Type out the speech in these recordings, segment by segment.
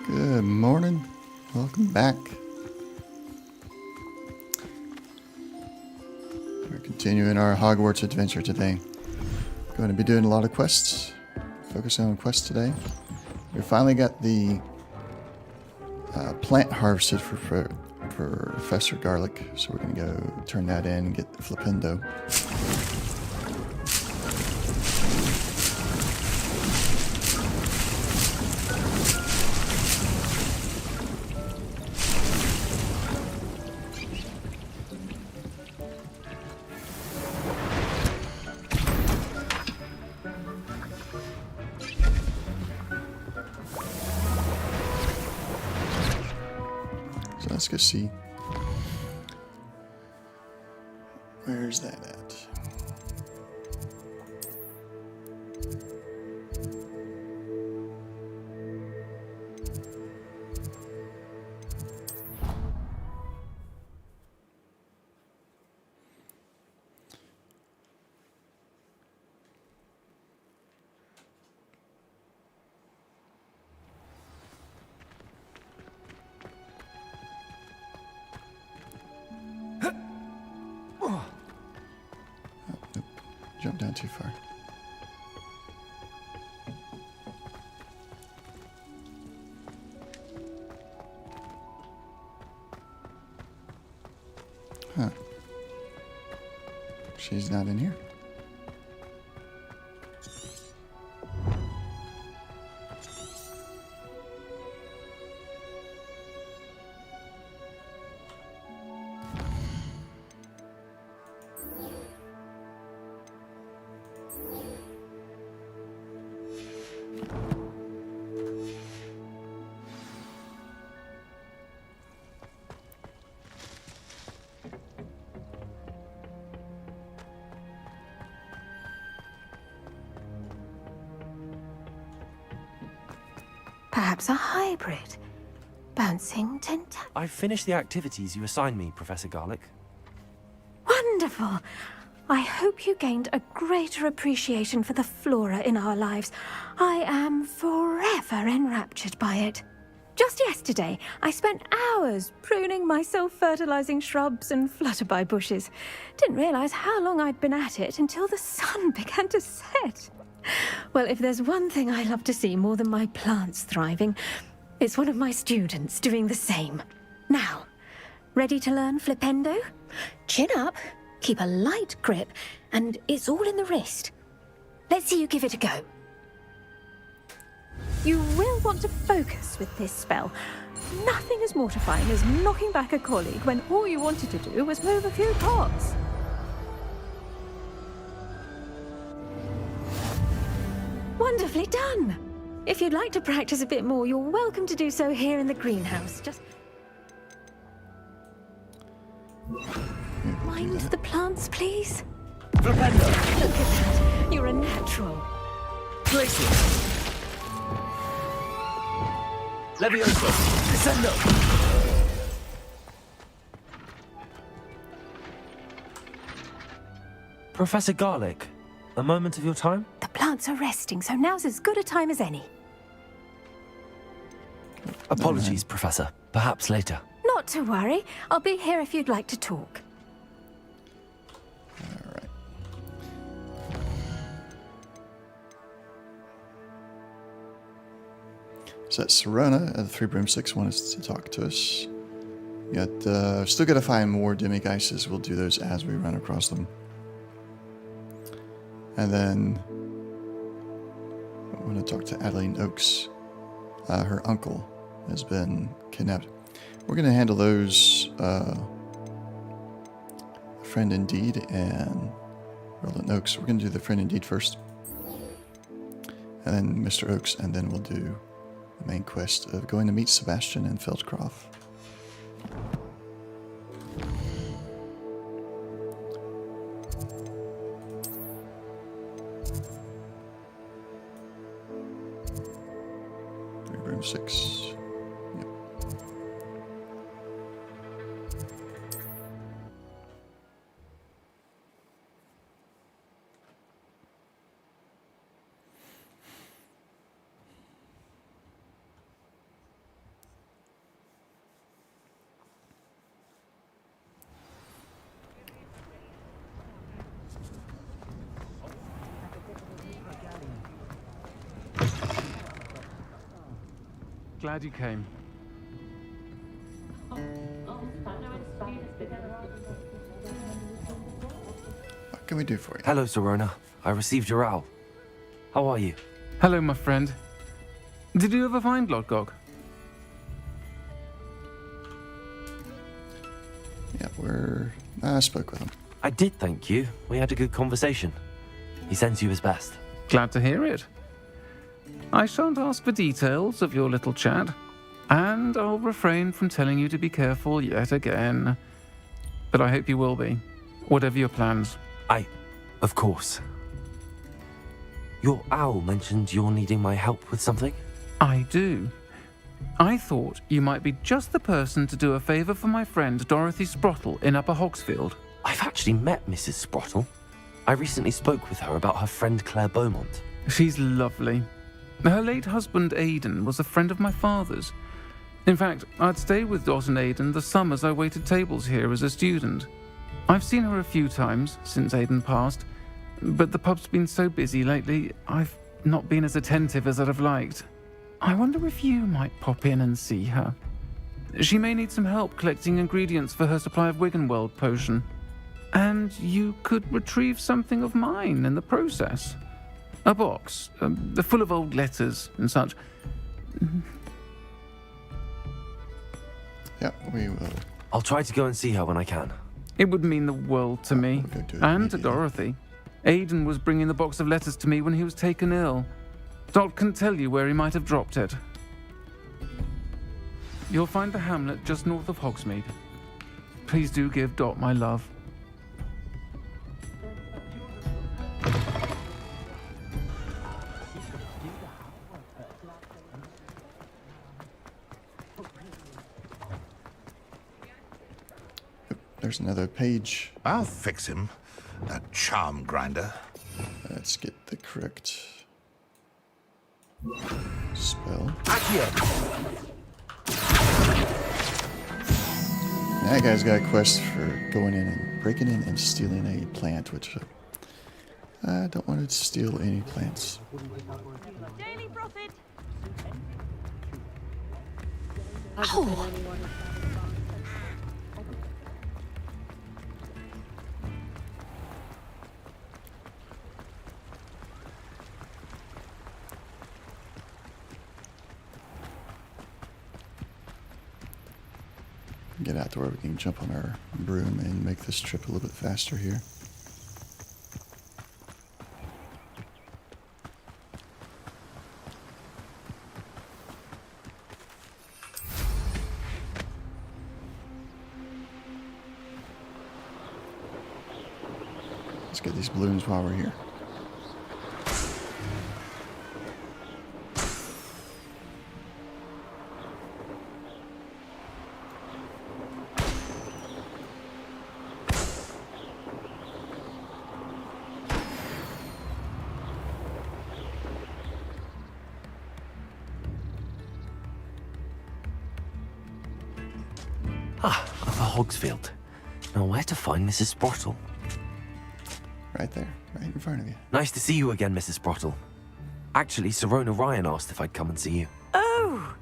Good morning. Welcome back. We're continuing our Hogwarts adventure today. Going to be doing a lot of quests. Focusing on quests today. We finally got the plant harvested for Professor Garlic, so we're going to go turn that in and get the Flipendo. So let's go see. Where's that at? Jump down too far. Huh. She's not in here. Perhaps a hybrid. Bouncing tentacle. I've finished the activities you assigned me, Professor Garlick. Wonderful! I hope you gained a greater appreciation for the flora in our lives. I am forever enraptured by it. Just yesterday, I spent hours pruning my self-fertilizing shrubs and flutterby bushes. Didn't realize how long I'd been at it until the sun began to set. Well, if there's one thing I love to see more than my plants thriving, it's one of my students doing the same. Now, ready to learn flipendo? Chin up, keep a light grip, and it's all in the wrist. Let's see you give it a go. You will want to focus with this spell. Nothing as mortifying as knocking back a colleague when all you wanted to do was move a few pots. Wonderfully done! If you'd like to practice a bit more, you're welcome to do so here in the greenhouse. Just mind the plants, please. Flipendo! Look at that. You're a natural. Glacier! Levioso! Descendo! Professor Garlick, a moment of your time? The plants are resting, so now's as good a time as any. Apologies, Professor. Perhaps later. Not to worry. I'll be here if you'd like to talk. All right. So that's Serona at the Three Broomsticks wants to talk to us. Still gotta find more Demigeists. We'll do those as we run across them. And then I want to talk to Adeline Oakes. Her uncle has been kidnapped. We're gonna handle those Friend Indeed and Roland Oakes. We're gonna do the Friend Indeed first. And then Mr. Oakes, and then we'll do the main quest of going to meet Sebastian and Feldcroft. Room 6. Yep. Glad you came. What can we do for you? Hello, Serona. I received your owl. How are you? Hello, my friend. Did you ever find Lodgok? Yeah, I spoke with him. I did, thank you. We had a good conversation. He sends you his best. Glad to hear it. I shan't ask for details of your little chat, and I'll refrain from telling you to be careful yet again. But I hope you will be, whatever your plans. Of course. Your owl mentioned you're needing my help with something? I do. I thought you might be just the person to do a favour for my friend Dorothy Sprottle in Upper Hogsfield. I've actually met Mrs. Sprottle. I recently spoke with her about her friend Claire Beaumont. She's lovely. Her late husband Aidan was a friend of my father's. In fact, I'd stayed with Dot and Aidan the summers I waited tables here as a student. I've seen her a few times since Aidan passed, but the pub's been so busy lately, I've not been as attentive as I'd have liked. I wonder if you might pop in and see her. She may need some help collecting ingredients for her supply of Wiggenweld potion. And you could retrieve something of mine in the process. A box, full of old letters and such. Yeah, we will. I'll try to go and see her when I can. It would mean the world to me, We'll go do it and to immediately. Dorothy. Aidan was bringing the box of letters to me when he was taken ill. Dot can tell you where he might have dropped it. You'll find the hamlet just north of Hogsmeade. Please do give Dot my love. there's another page. I'll fix him, that charm grinder. Let's get the correct spell. That guy's got a quest for going in and breaking in and stealing a plant, which I don't want to steal any plants. Daily profit. Get out to where we can jump on our broom and make this trip a little bit faster here. Let's get these balloons while we're here. Upper Hogsfield. Now where to find Mrs. Sprottle? Right there, right in front of you. Nice to see you again, Mrs. Sprottle. Actually, Sirona Ryan asked if I'd come and see you. Oh,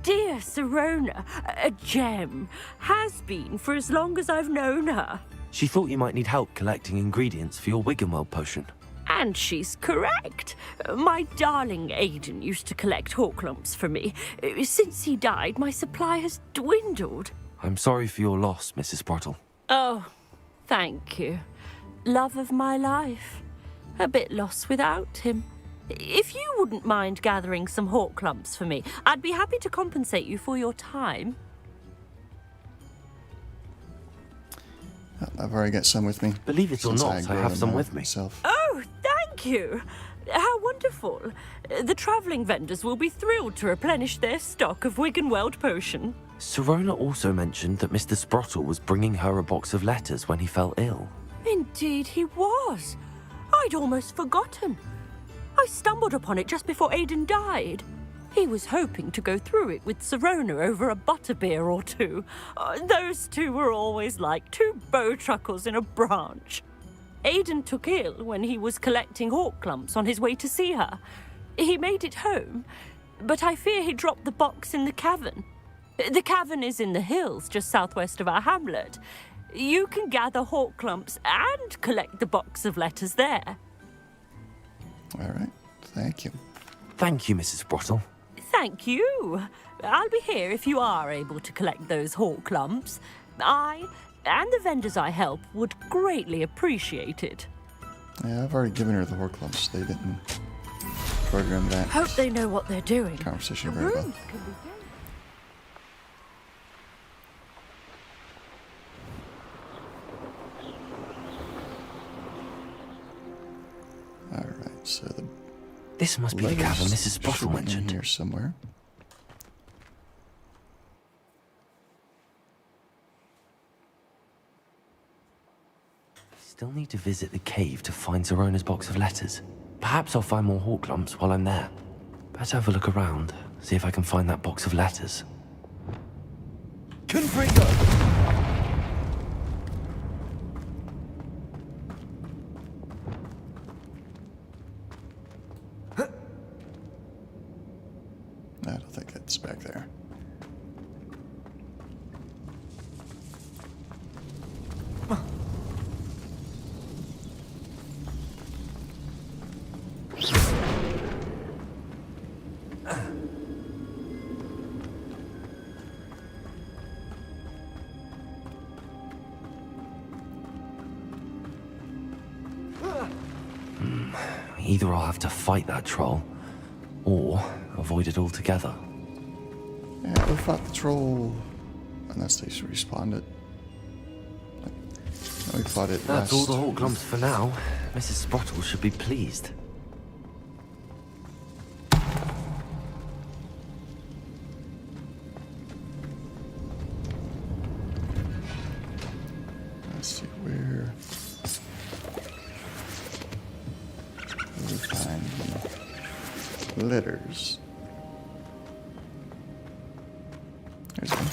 dear Sirona, a gem. Has been for as long as I've known her. She thought you might need help collecting ingredients for your Wiggenweld potion. And she's correct. My darling Aidan used to collect Hawklumps for me. Since he died, my supply has dwindled. I'm sorry for your loss, Mrs. Sprottle. Oh, thank you. Love of my life. A bit lost without him. If you wouldn't mind gathering some Hawklumps for me, I'd be happy to compensate you for your time. I've already got some with me. Believe it or since not, I grew have them some with me. myself. Oh, thank you. How wonderful. The travelling vendors will be thrilled to replenish their stock of Wiggenweld potion. Sirona also mentioned that Mr. Sprottle was bringing her a box of letters when he fell ill. Indeed he was. I'd almost forgotten. I stumbled upon it just before Aidan died. He was hoping to go through it with Sirona over a butterbeer or two. Those two were always like two bowtruckles in a branch. Aidan took ill when he was collecting Hawklumps on his way to see her. He made it home, but I fear he dropped the box in the cavern. The cavern is in the hills just southwest of our hamlet. You can gather Hawklumps and collect the box of letters there. All right, thank you. Thank you, Mrs. Sprottle. Thank you. I'll be here if you are able to collect those Hawklumps. I and the vendors I help would greatly appreciate it. Yeah, I've already given her the Horclumps. They didn't program that Hope they know what they're doing. conversation very well. All right, so the This must be the cavern Mrs. should Sprottle be in mentioned. here somewhere. Still need to visit the cave to find Sirona's box of letters. Perhaps I'll find more Hawklumps while I'm there. Better have a look around, see if I can find that box of letters. Confringo! I don't think it's back there. Either I'll have to fight that troll, or avoid it altogether. Yeah, we fought the troll. Unless they respawned it. No, we fought it That's all the last- Hawklumps for now. Mrs. Sprottle should be pleased. letters. There's one.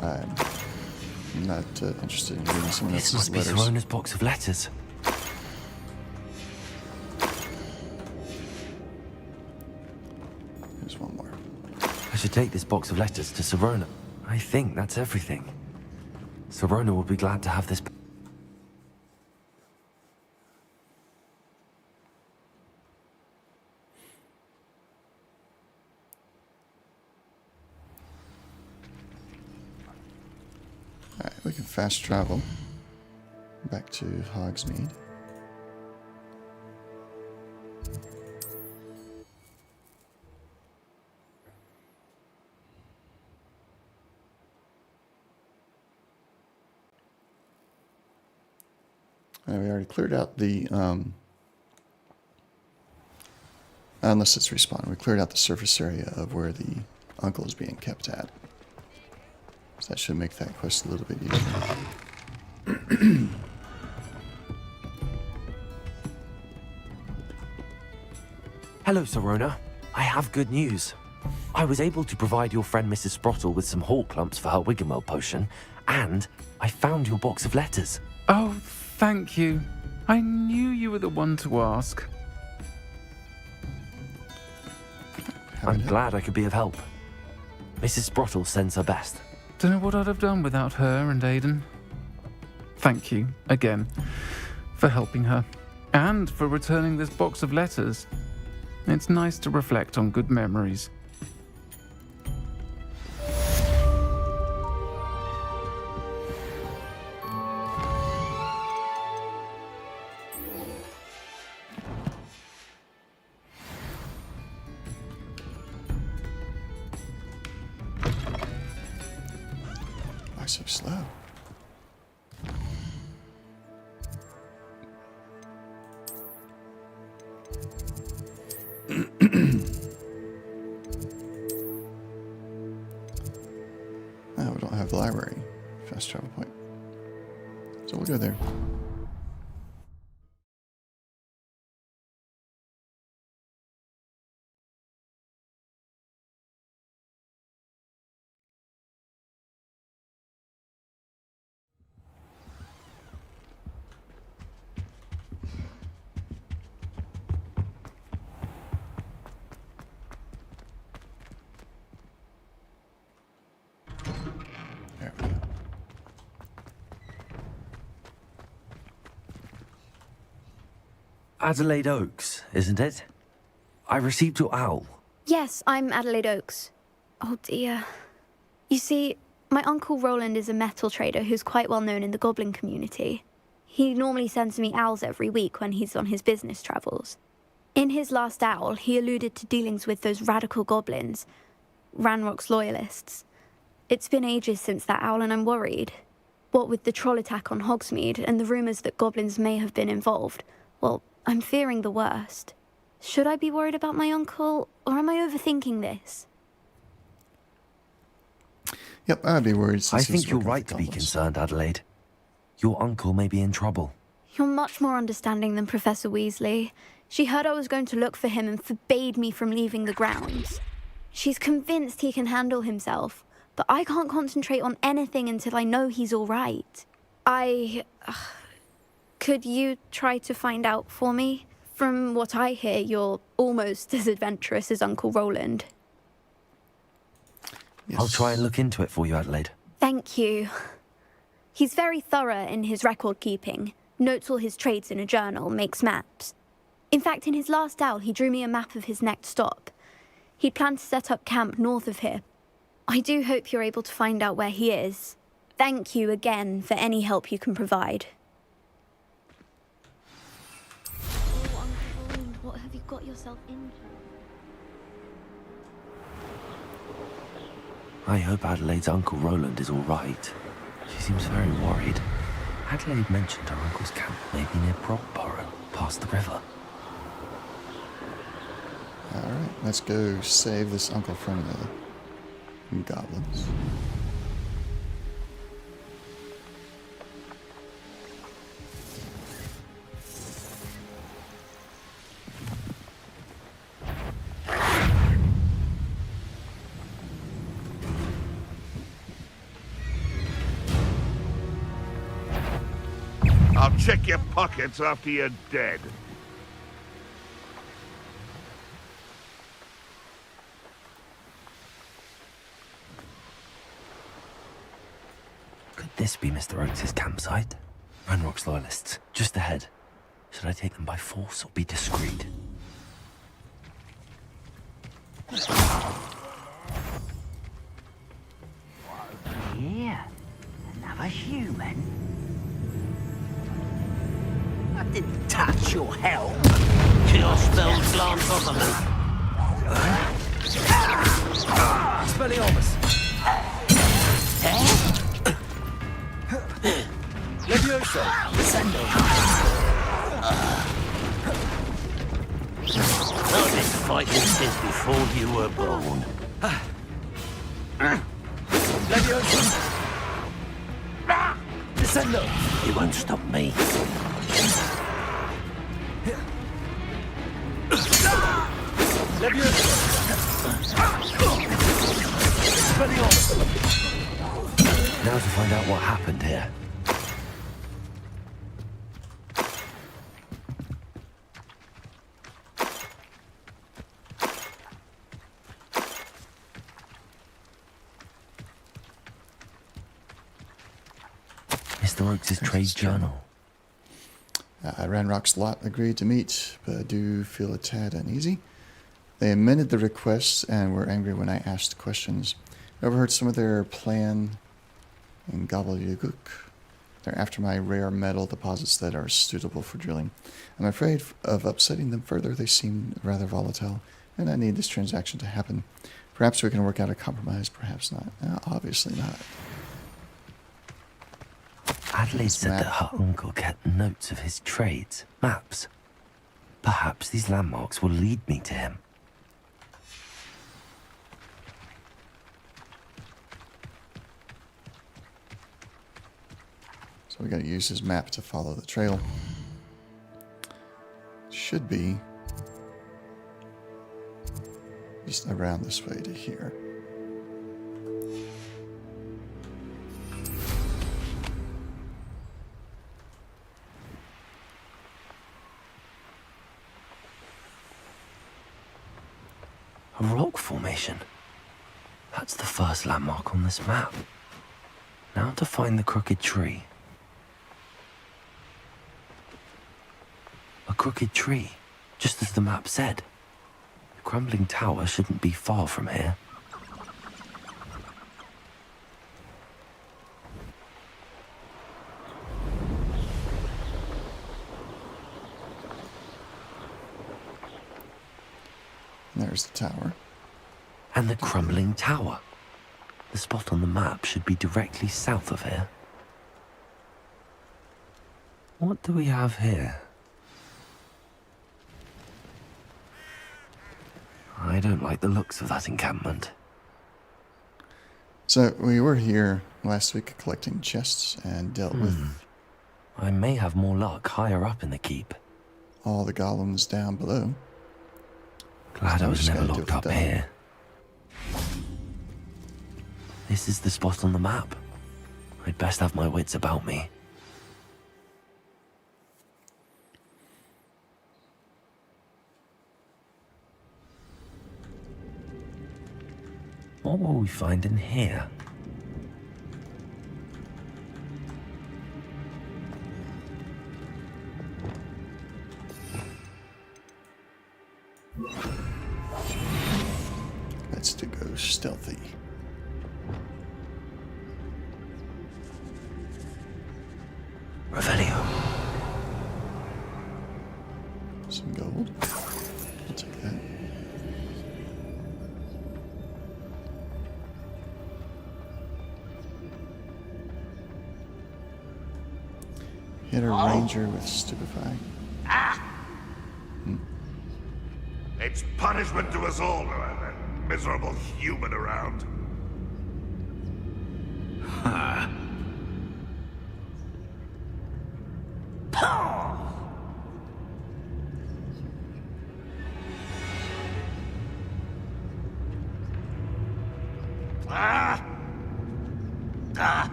I'm not interested in reading someone This else's must be letters. Sirona's box of letters. There's one more. I should take this box of letters to Sirona. I think that's everything. Sirona will be glad to have this. Alright, we can fast travel back to Hogsmeade. We already cleared out the, unless it's respawn, we cleared out the surface area of where the uncle is being kept at. So that should make that quest a little bit easier. Hello, Sirona. I have good news. I was able to provide your friend Mrs. Sprottle with some hawk lumps for her Wiggenweld potion, and I found your box of letters. Oh, thank you. I knew you were the one to ask. I'm glad I could be of help. Mrs. Sprottle sends her best. Don't know what I'd have done without her and Aidan. Thank you, again, for helping her, and for returning this box of letters. It's nice to reflect on good memories. Why so slow? Oh, we don't have the library fast travel point. So we'll go there. There we go. Adelaide Oaks, isn't it? I received your owl. Yes, I'm Adelaide Oaks. Oh dear. You see, my Uncle Roland is a metal trader who's quite well known in the goblin community. He normally sends me owls every week when he's on his business travels. In his last owl, he alluded to dealings with those radical goblins, Ranrock's loyalists. It's been ages since that owl and I'm worried. What with the troll attack on Hogsmeade and the rumours that goblins may have been involved, well, I'm fearing the worst. Should I be worried about my uncle, or am I overthinking this? Yep, I'd be worried. I Since he's think you're working with right the to be goblins. concerned, Adelaide. Your uncle may be in trouble. You're much more understanding than Professor Weasley. She heard I was going to look for him and forbade me from leaving the grounds. She's convinced he can handle himself, but I can't concentrate on anything until I know he's all right. Could you try to find out for me? From what I hear, you're almost as adventurous as Uncle Roland. Yes. I'll try and look into it for you, Adelaide. Thank you. He's very thorough in his record keeping, notes all his trades in a journal, makes maps. In fact, in his last owl, he drew me a map of his next stop. He'd planned to set up camp north of here. I do hope you're able to find out where he is. Thank you again for any help you can provide. Oh, Uncle Roland, what have you got yourself into? I hope Adelaide's Uncle Roland is all right. She seems very worried. Adelaide mentioned her uncle's camp may be near Brockborough, past the river. Alright, let's go save this uncle from the goblins. I'll check your pockets after you're dead. Could this be Mr. Oakes' campsite? Ranrock's loyalists, just ahead. Should I take them by force or be discreet? Yeah, another human. I didn't touch your helm. Your spell glance off of me. Expelliarmus! Levioso! Descendo. I've been fighting since before you were born. Levioso! Descendo! You won't stop me. Levioso! Expelliarmus! Now to find out what happened here. Mr. Oakes' trade journal. Ranrock's lot agreed to meet, but I do feel a tad uneasy. They amended the request and were angry when I asked questions. I overheard some of their plan in gobbledygook. They're after my rare metal deposits that are suitable for drilling. I'm afraid of upsetting them further. They seem rather volatile, and I need this transaction to happen. Perhaps we can work out a compromise, perhaps not. Obviously not. Adelaide said that her uncle kept notes of his trades, maps. Perhaps these landmarks will lead me to him. So we got to use his map to follow the trail. Should be just around this way to here. A rock formation. That's the first landmark on this map. Now to find the crooked tree. A crooked tree, just as the map said. The crumbling tower shouldn't be far from here. There's the tower. And the crumbling tower. The spot on the map should be directly south of here. What do we have here? I don't like the looks of that encampment. So we were here last week collecting chests and dealt with I may have more luck higher up in the keep. all the golems down below. Glad I was Just never gotta locked do up it here. This is the spot on the map. I'd best have my wits about me. What will we find in here? Let's to go stealthy. Revelio. Some gold. I'll take that. Hit a ranger with stupefy. It's punishment to us all to have that miserable human around.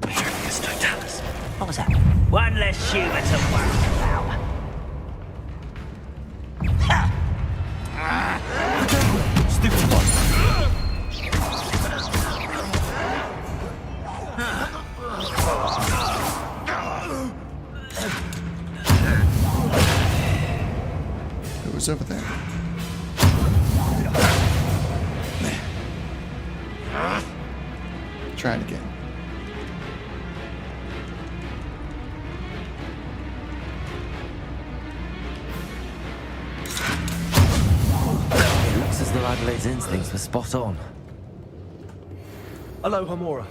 Patricus Totalis. What was that? One less human to worry about. Stupid one. Who was over there? Try it again. It looks as though Adelaide's instincts were spot on. Hello, Hamora.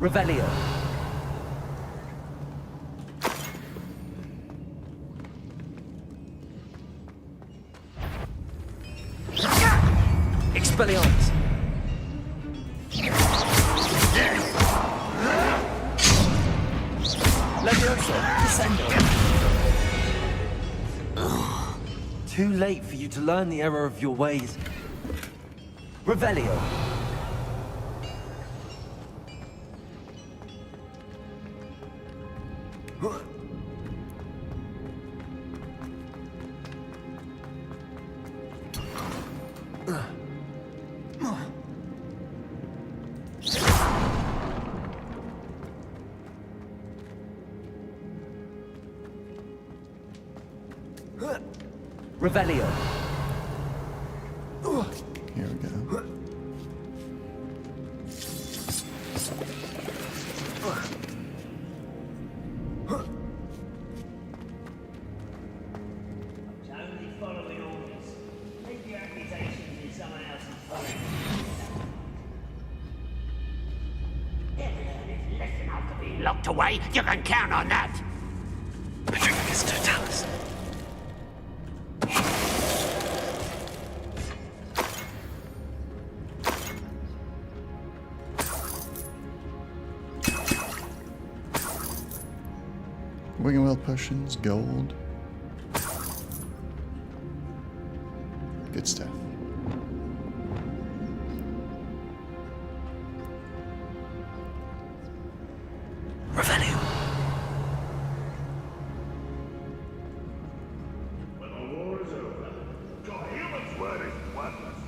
Revelio. Expelliarmus. Leviosa. Descendo. Too late for you to learn the error of your ways. Revelio. Revelio. Here we go. Only following orders. Leave the accusations in someone else's body. If less enough to be locked away, you can count on that. Patricius Totalis. Wiggenweld potions, gold. Good stuff. Revelio. When the war is over, your human's word is worthless.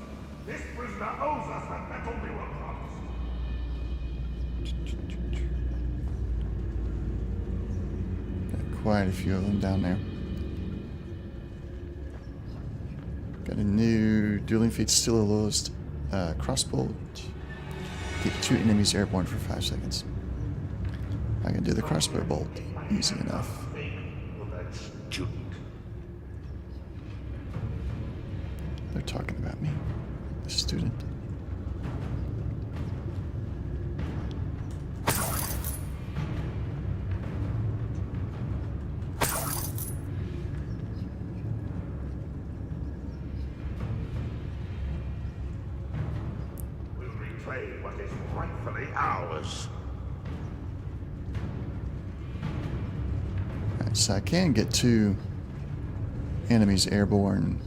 This prisoner owes us the metal we were promised. Got quite a few of them down there. Got a new dueling feat, still a lowest crossbow. Keep 2 enemies airborne for 5 seconds. I can do the crossbow bolt. Easy enough. Well, that student. They're talking about me. The student. We'll reclaim what is rightfully ours. Alright, so I can get 2 enemies airborne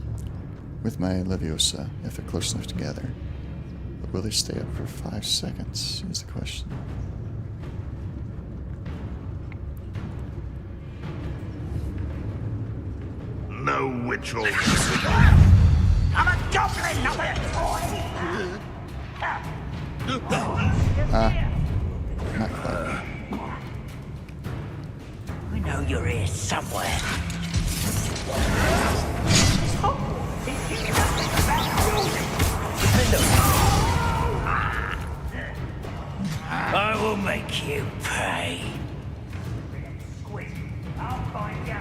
with my Leviosa if they're close enough together. But will they stay up for 5 seconds is the question. No witch will. I'm a goblin, not a toy! Not quite. I know you're here somewhere. I will make you pay. Squid, I'll find you.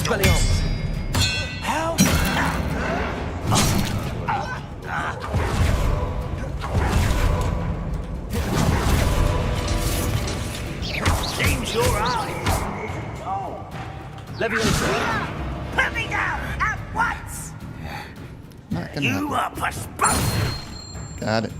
Expelliarmus! Help! Seems your eyes. Leviosa! Put me down at once! Not gonna You happen. are postponed! Got it.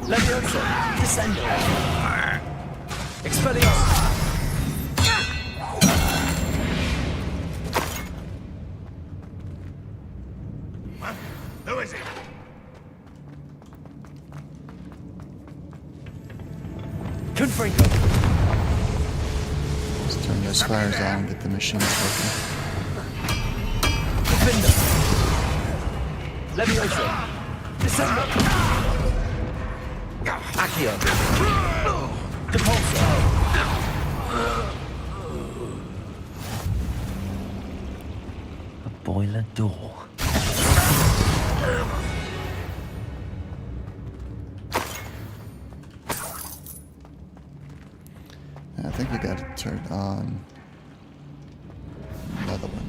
Leviosa! Descendo! Expelliarmus! Who is it? Confringo! Let's turn those fires on and get the machines working. Defender! Leviosa! Descendo! Accio! Depulso! A boiler door. I think we got to turn on another one.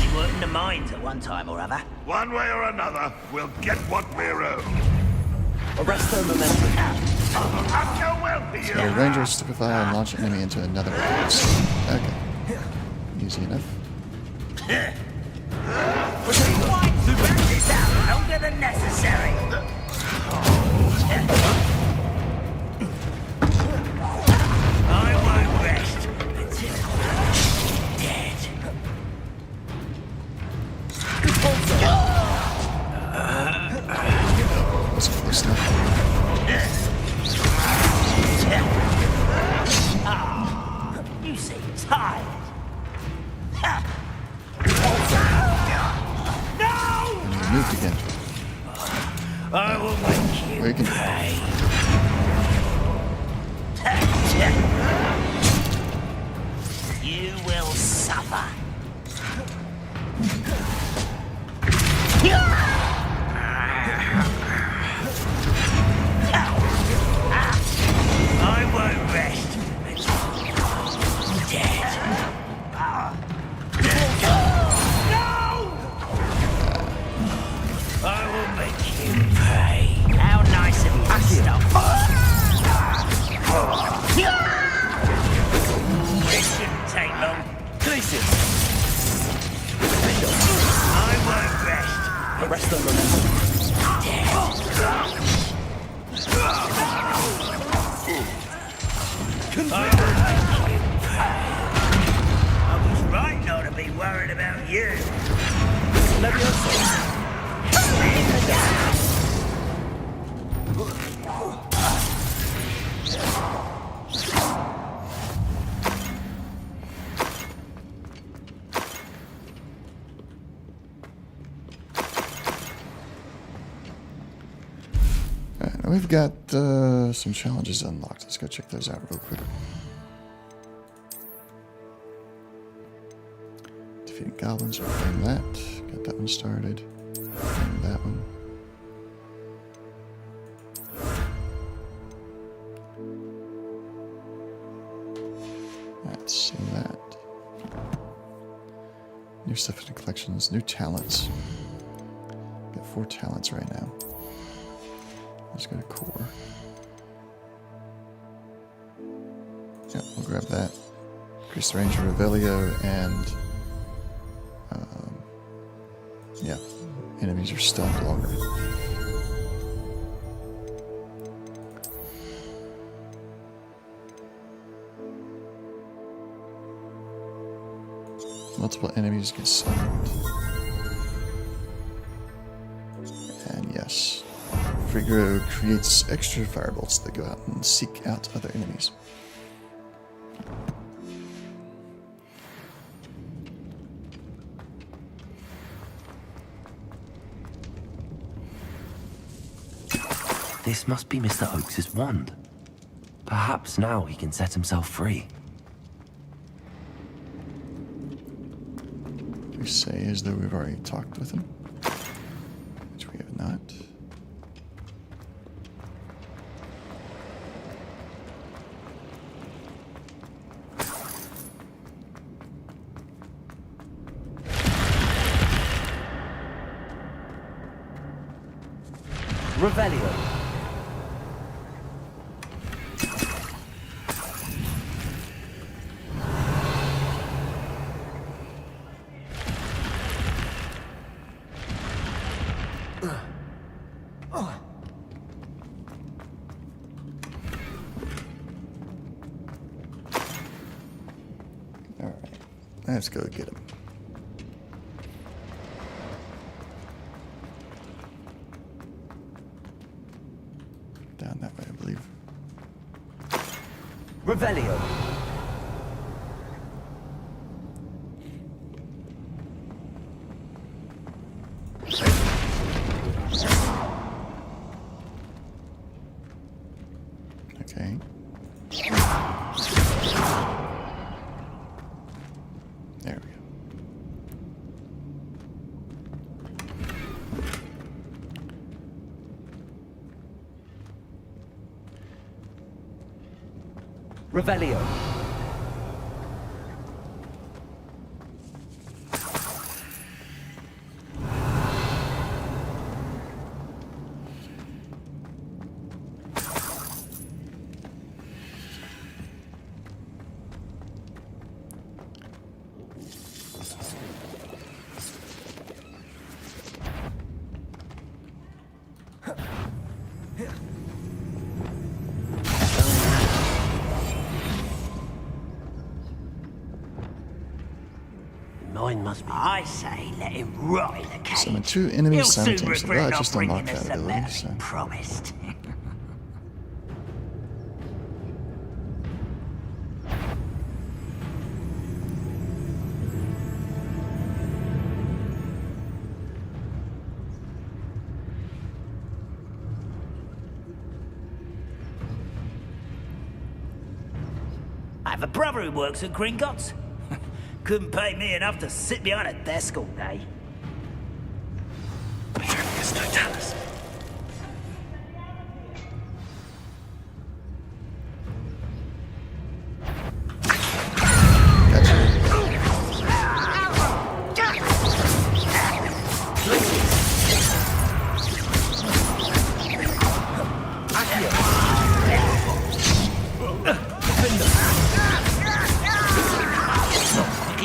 You worked in the mines at one time or other. One way or another, we'll get what we're owed. Arresto momentum. I'll go well for you. So Ranger stupefy and launch an enemy into another place. Okay. Easy enough. Drag this out longer than necessary. I won't rest until I'm dead. That's close enough. You seem tired. And we moved again. I will make you We can pay. You will suffer. I won't rest until I'm dead. No! I will make you pay. How nice of you to stop. This shouldn't take long. Glacius! I won't rest. Arresto momentum. I was right not to be worried about you. Leviosa! Alright, now we've got some challenges unlocked. Let's go check those out real quick. Defeating goblins, we're doing that. Got that one started. And that one. Let's see that. New stuff in the collections, new talents. Got 4 talents right now. Let's go to core. Yep, we'll grab that. Increase the range of Revelio and yeah, enemies are stunned longer. Multiple enemies get summoned. And yes, Frigro creates extra firebolts that go out and seek out other enemies. This must be Mr. Oakes's wand. Perhaps now he can set himself free. We say as though we've already talked with him, which we have not. Revelio. All right, let's go get him. Down that way, I believe. Revelio. Okay. There we go. Revelio. Mine must be. I say, let him rot in the cage. Summon 2 enemies He'll soon simultaneously. regret Well, I not just bringing unlocked us that the ability, medal so. he promised. I have a brother who works at Gringotts. Couldn't pay me enough to sit behind a desk all day.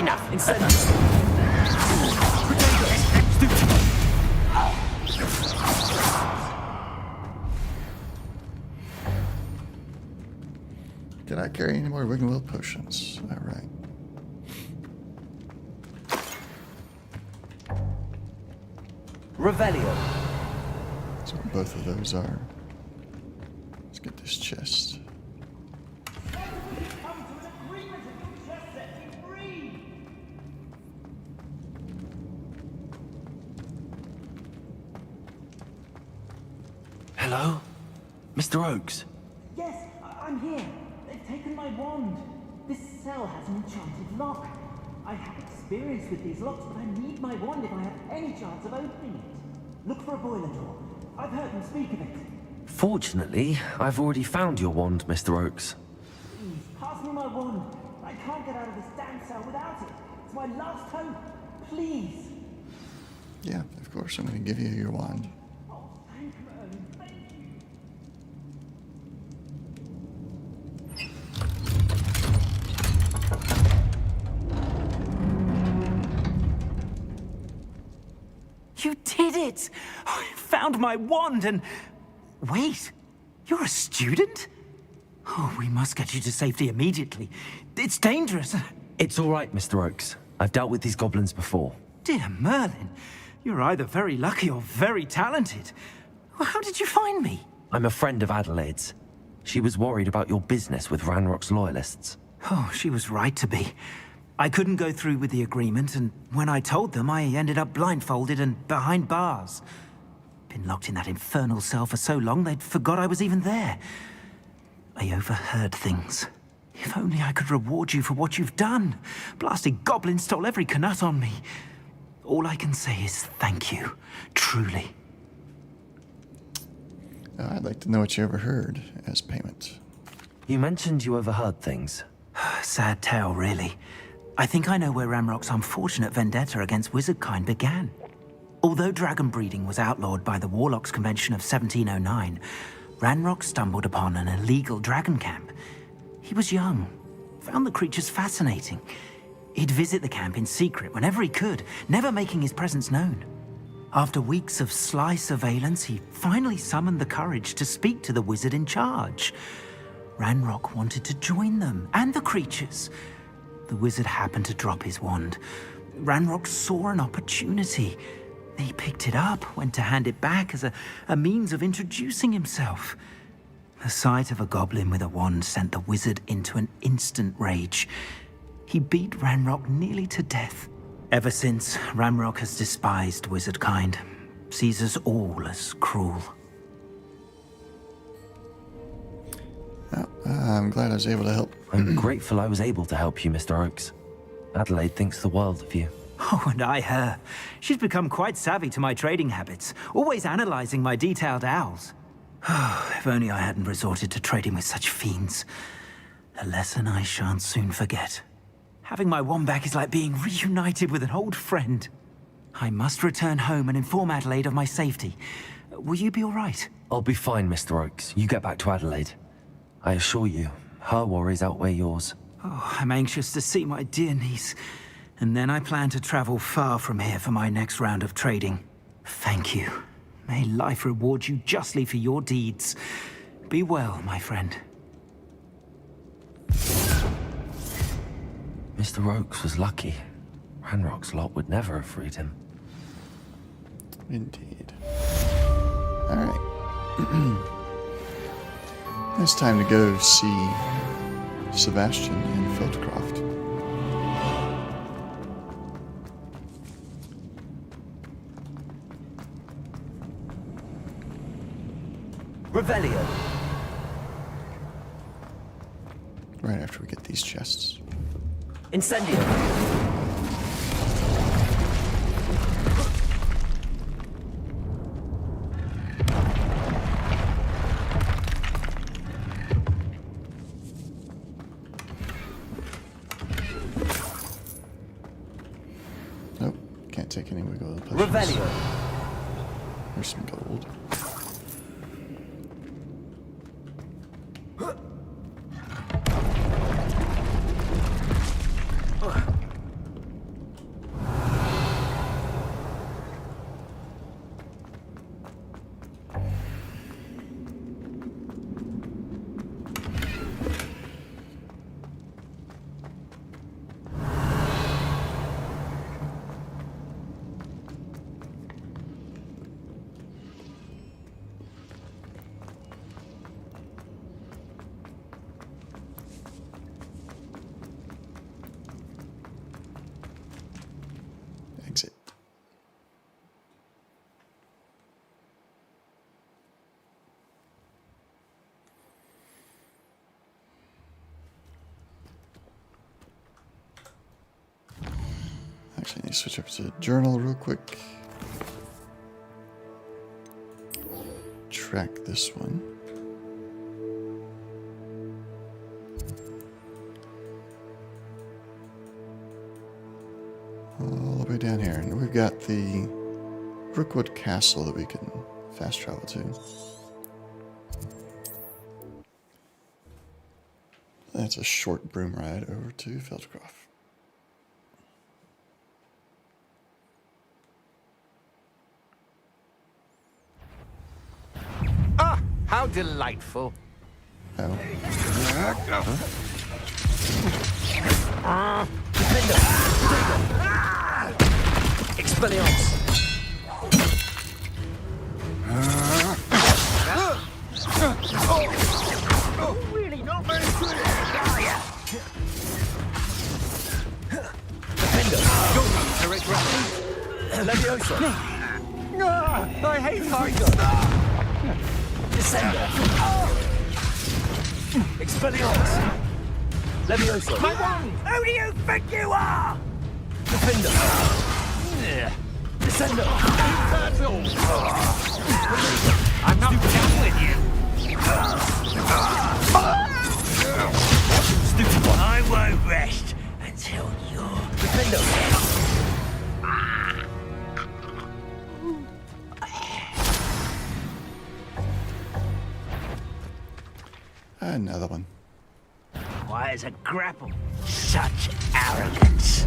Enough. Did I carry any more Wiggenweld potions? All right. Revelio. So both of those are. Let's get this chest. Hello? Mr. Oakes? Yes, I'm here. They've taken my wand. This cell has an enchanted lock. I have experience with these locks, but I need my wand if I have any chance of opening it. Look for a boiler door. I've heard them speak of it. Fortunately, I've already found your wand, Mr. Oakes. Please, pass me my wand. I can't get out of this damn cell without it. It's my last hope. Please. Yeah, of course, I'm going to give you your wand. Oh, thank Merlin. Thank you. You did it! I found my wand and... Wait, you're a student? Oh, we must get you to safety immediately. It's dangerous. It's all right, Mr. Oakes. I've dealt with these goblins before. Dear Merlin, you're either very lucky or very talented. Well, how did you find me? I'm a friend of Adelaide's. She was worried about your business with Ranrock's loyalists. Oh, she was right to be. I couldn't go through with the agreement, and when I told them, I ended up blindfolded and behind bars. Been locked in that infernal cell for so long they'd forgot I was even there. I overheard things. If only I could reward you for what you've done. Blasted goblins stole every Knut on me. All I can say is thank you, truly. I'd like to know what you overheard as payment. You mentioned you overheard things. Sad tale, really. I think I know where Ranrock's unfortunate vendetta against wizardkind began. Although dragon breeding was outlawed by the Warlocks Convention of 1709, Ranrock stumbled upon an illegal dragon camp. He was young, found the creatures fascinating. He'd visit the camp in secret whenever he could, never making his presence known. After weeks of sly surveillance, he finally summoned the courage to speak to the wizard in charge. Ranrock wanted to join them, and the creatures. The wizard happened to drop his wand. Ranrock saw an opportunity. He picked it up, went to hand it back as a means of introducing himself. The sight of a goblin with a wand sent the wizard into an instant rage. He beat Ranrock nearly to death. Ever since, Ranrock has despised wizardkind, sees us all as cruel. I'm glad I was able to help. I'm grateful I was able to help you, Mr. Oakes. Adelaide thinks the world of you. Oh, and I her. She's become quite savvy to my trading habits, always analyzing my detailed owls. If only I hadn't resorted to trading with such fiends. A lesson I shan't soon forget. Having my wand back is like being reunited with an old friend. I must return home and inform Adelaide of my safety. Will you be all right? I'll be fine, Mr. Oakes. You get back to Adelaide. I assure you, her worries outweigh yours. Oh, I'm anxious to see my dear niece. And then I plan to travel far from here for my next round of trading. Thank you. May life reward you justly for your deeds. Be well, my friend. Mr. Oakes was lucky. Ranrock's lot would never have freed him. Indeed. Alright. It's time to go see Sebastian in Feldcroft. Revelio. Right after we get these chests. Incendio. Nope, can't take any wiggle of the potions. Revelio. There's some gold. Exit. Actually, I need to switch up to journal real quick. Track this one. All the way down here. And we've got the Brookwood Castle that we can fast travel to. That's a short broom ride over to Feldcroft. Ah, how delightful. Oh. Expelliarmus. Really not very good at it, are ya? Defender. Go, direct round. Leviosa. I hate Tiger! Descender! Expelliarmus! Levioso! My wand! Who do you think you are? Defender! Descender! That's all! I'm not done with you! Stupid one! I won't rest until you're... Defender! Another one. Why is a grapple such arrogance?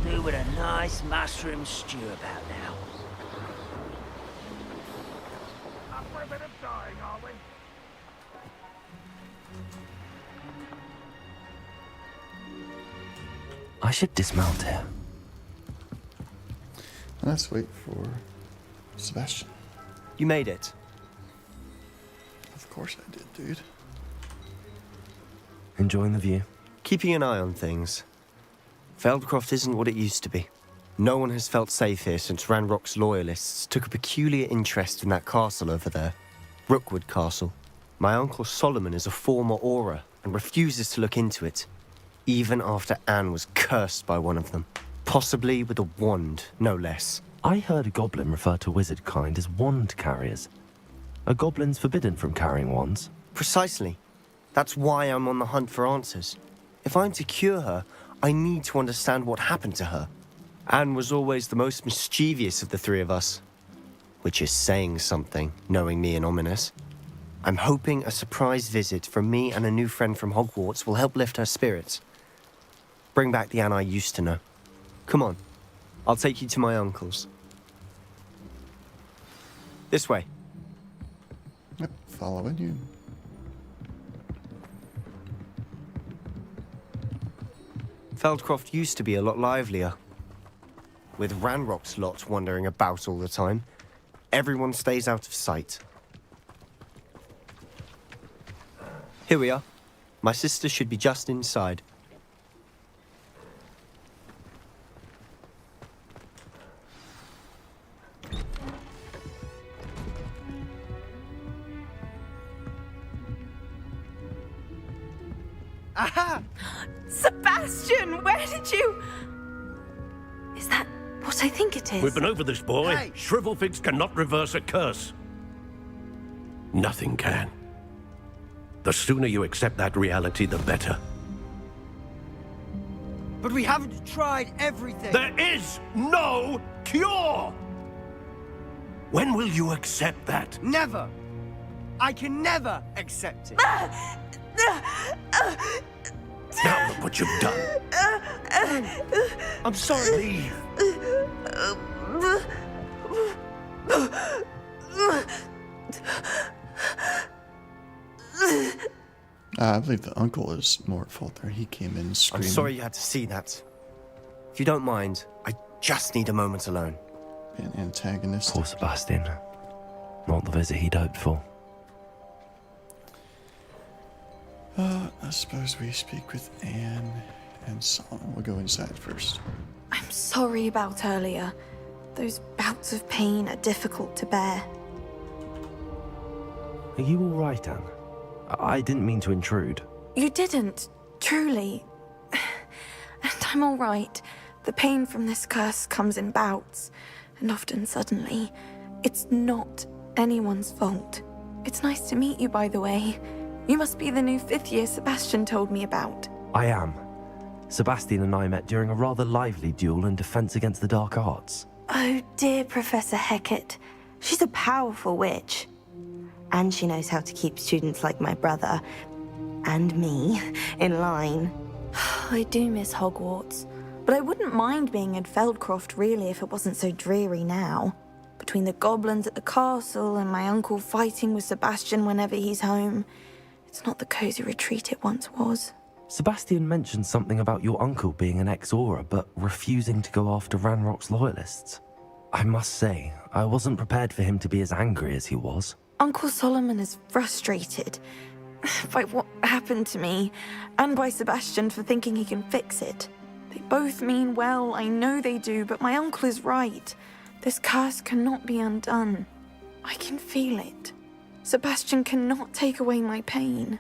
Do with a nice mushroom stew about now. Up for a bit of dying, are we? I should dismount here. Let's wait for Sebastian. You made it. Of course I did, dude. Enjoying the view? Keeping an eye on things. Feldcroft isn't what it used to be. No one has felt safe here since Ranrock's loyalists took a peculiar interest in that castle over there. Rookwood Castle. My uncle Solomon is a former Auror and refuses to look into it, even after Anne was cursed by one of them. Possibly with a wand, no less. I heard a goblin refer to wizard kind as wand carriers. Are goblins forbidden from carrying wands? Precisely. That's why I'm on the hunt for answers. If I'm to cure her, I need to understand what happened to her. Anne was always the most mischievous of the three of us. Which is saying something, knowing me and ominous. I'm hoping a surprise visit from me and a new friend from Hogwarts will help lift her spirits. Bring back the Anne I used to know. Come on, I'll take you to my uncle's. This way. Yep, following you. Feldcroft used to be a lot livelier. With Ranrock's lot wandering about all the time, everyone stays out of sight. Here we are. My sister should be just inside. Aha! Sebastian, where did you... Is that what I think it is? We've been over this, boy. Hey! Shrivelfigs cannot reverse a curse. Nothing can. The sooner you accept that reality, the better. But we haven't tried everything. There is no cure! When will you accept that? Never. I can never accept it. Now look what you've done. I'm sorry. Leave. I believe the uncle is more at fault there. He came in I'm screaming. sorry you had to see that. If you don't mind, I just need a moment alone. Being antagonistic. Poor Sebastian. Not the visit he'd hoped for. I suppose we speak with Anne and Solomon. We'll go inside first. I'm sorry about earlier. Those bouts of pain are difficult to bear. Are you all right, Anne? I didn't mean to intrude. You didn't, truly. And I'm all right. The pain from this curse comes in bouts, and often suddenly. It's not anyone's fault. It's nice to meet you, by the way. You must be the new 5th year Sebastian told me about. I am. Sebastian and I met during a rather lively duel in defense against the dark arts. Oh, dear Professor Hecat. She's a powerful witch. And she knows how to keep students like my brother, and me, in line. I do miss Hogwarts, but I wouldn't mind being in Feldcroft, really, if it wasn't so dreary now. Between the goblins at the castle and my uncle fighting with Sebastian whenever he's home, it's not the cozy retreat it once was. Sebastian mentioned something about your uncle being an ex-Aura, but refusing to go after Ranrock's loyalists. I must say, I wasn't prepared for him to be as angry as he was. Uncle Solomon is frustrated by what happened to me, and by Sebastian for thinking he can fix it. They both mean well, I know they do, but my uncle is right. This curse cannot be undone. I can feel it. Sebastian cannot take away my pain.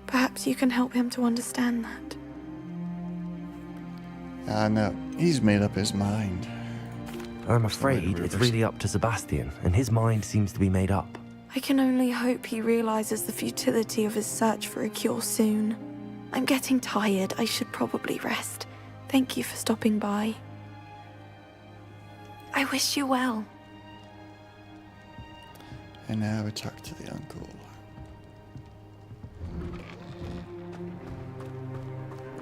Perhaps you can help him to understand that. I know. He's made up his mind. I'm afraid it's really up to Sebastian, and his mind seems to be made up. I can only hope he realizes the futility of his search for a cure soon. I'm getting tired. I should probably rest. Thank you for stopping by. I wish you well. And now we talk to the uncle.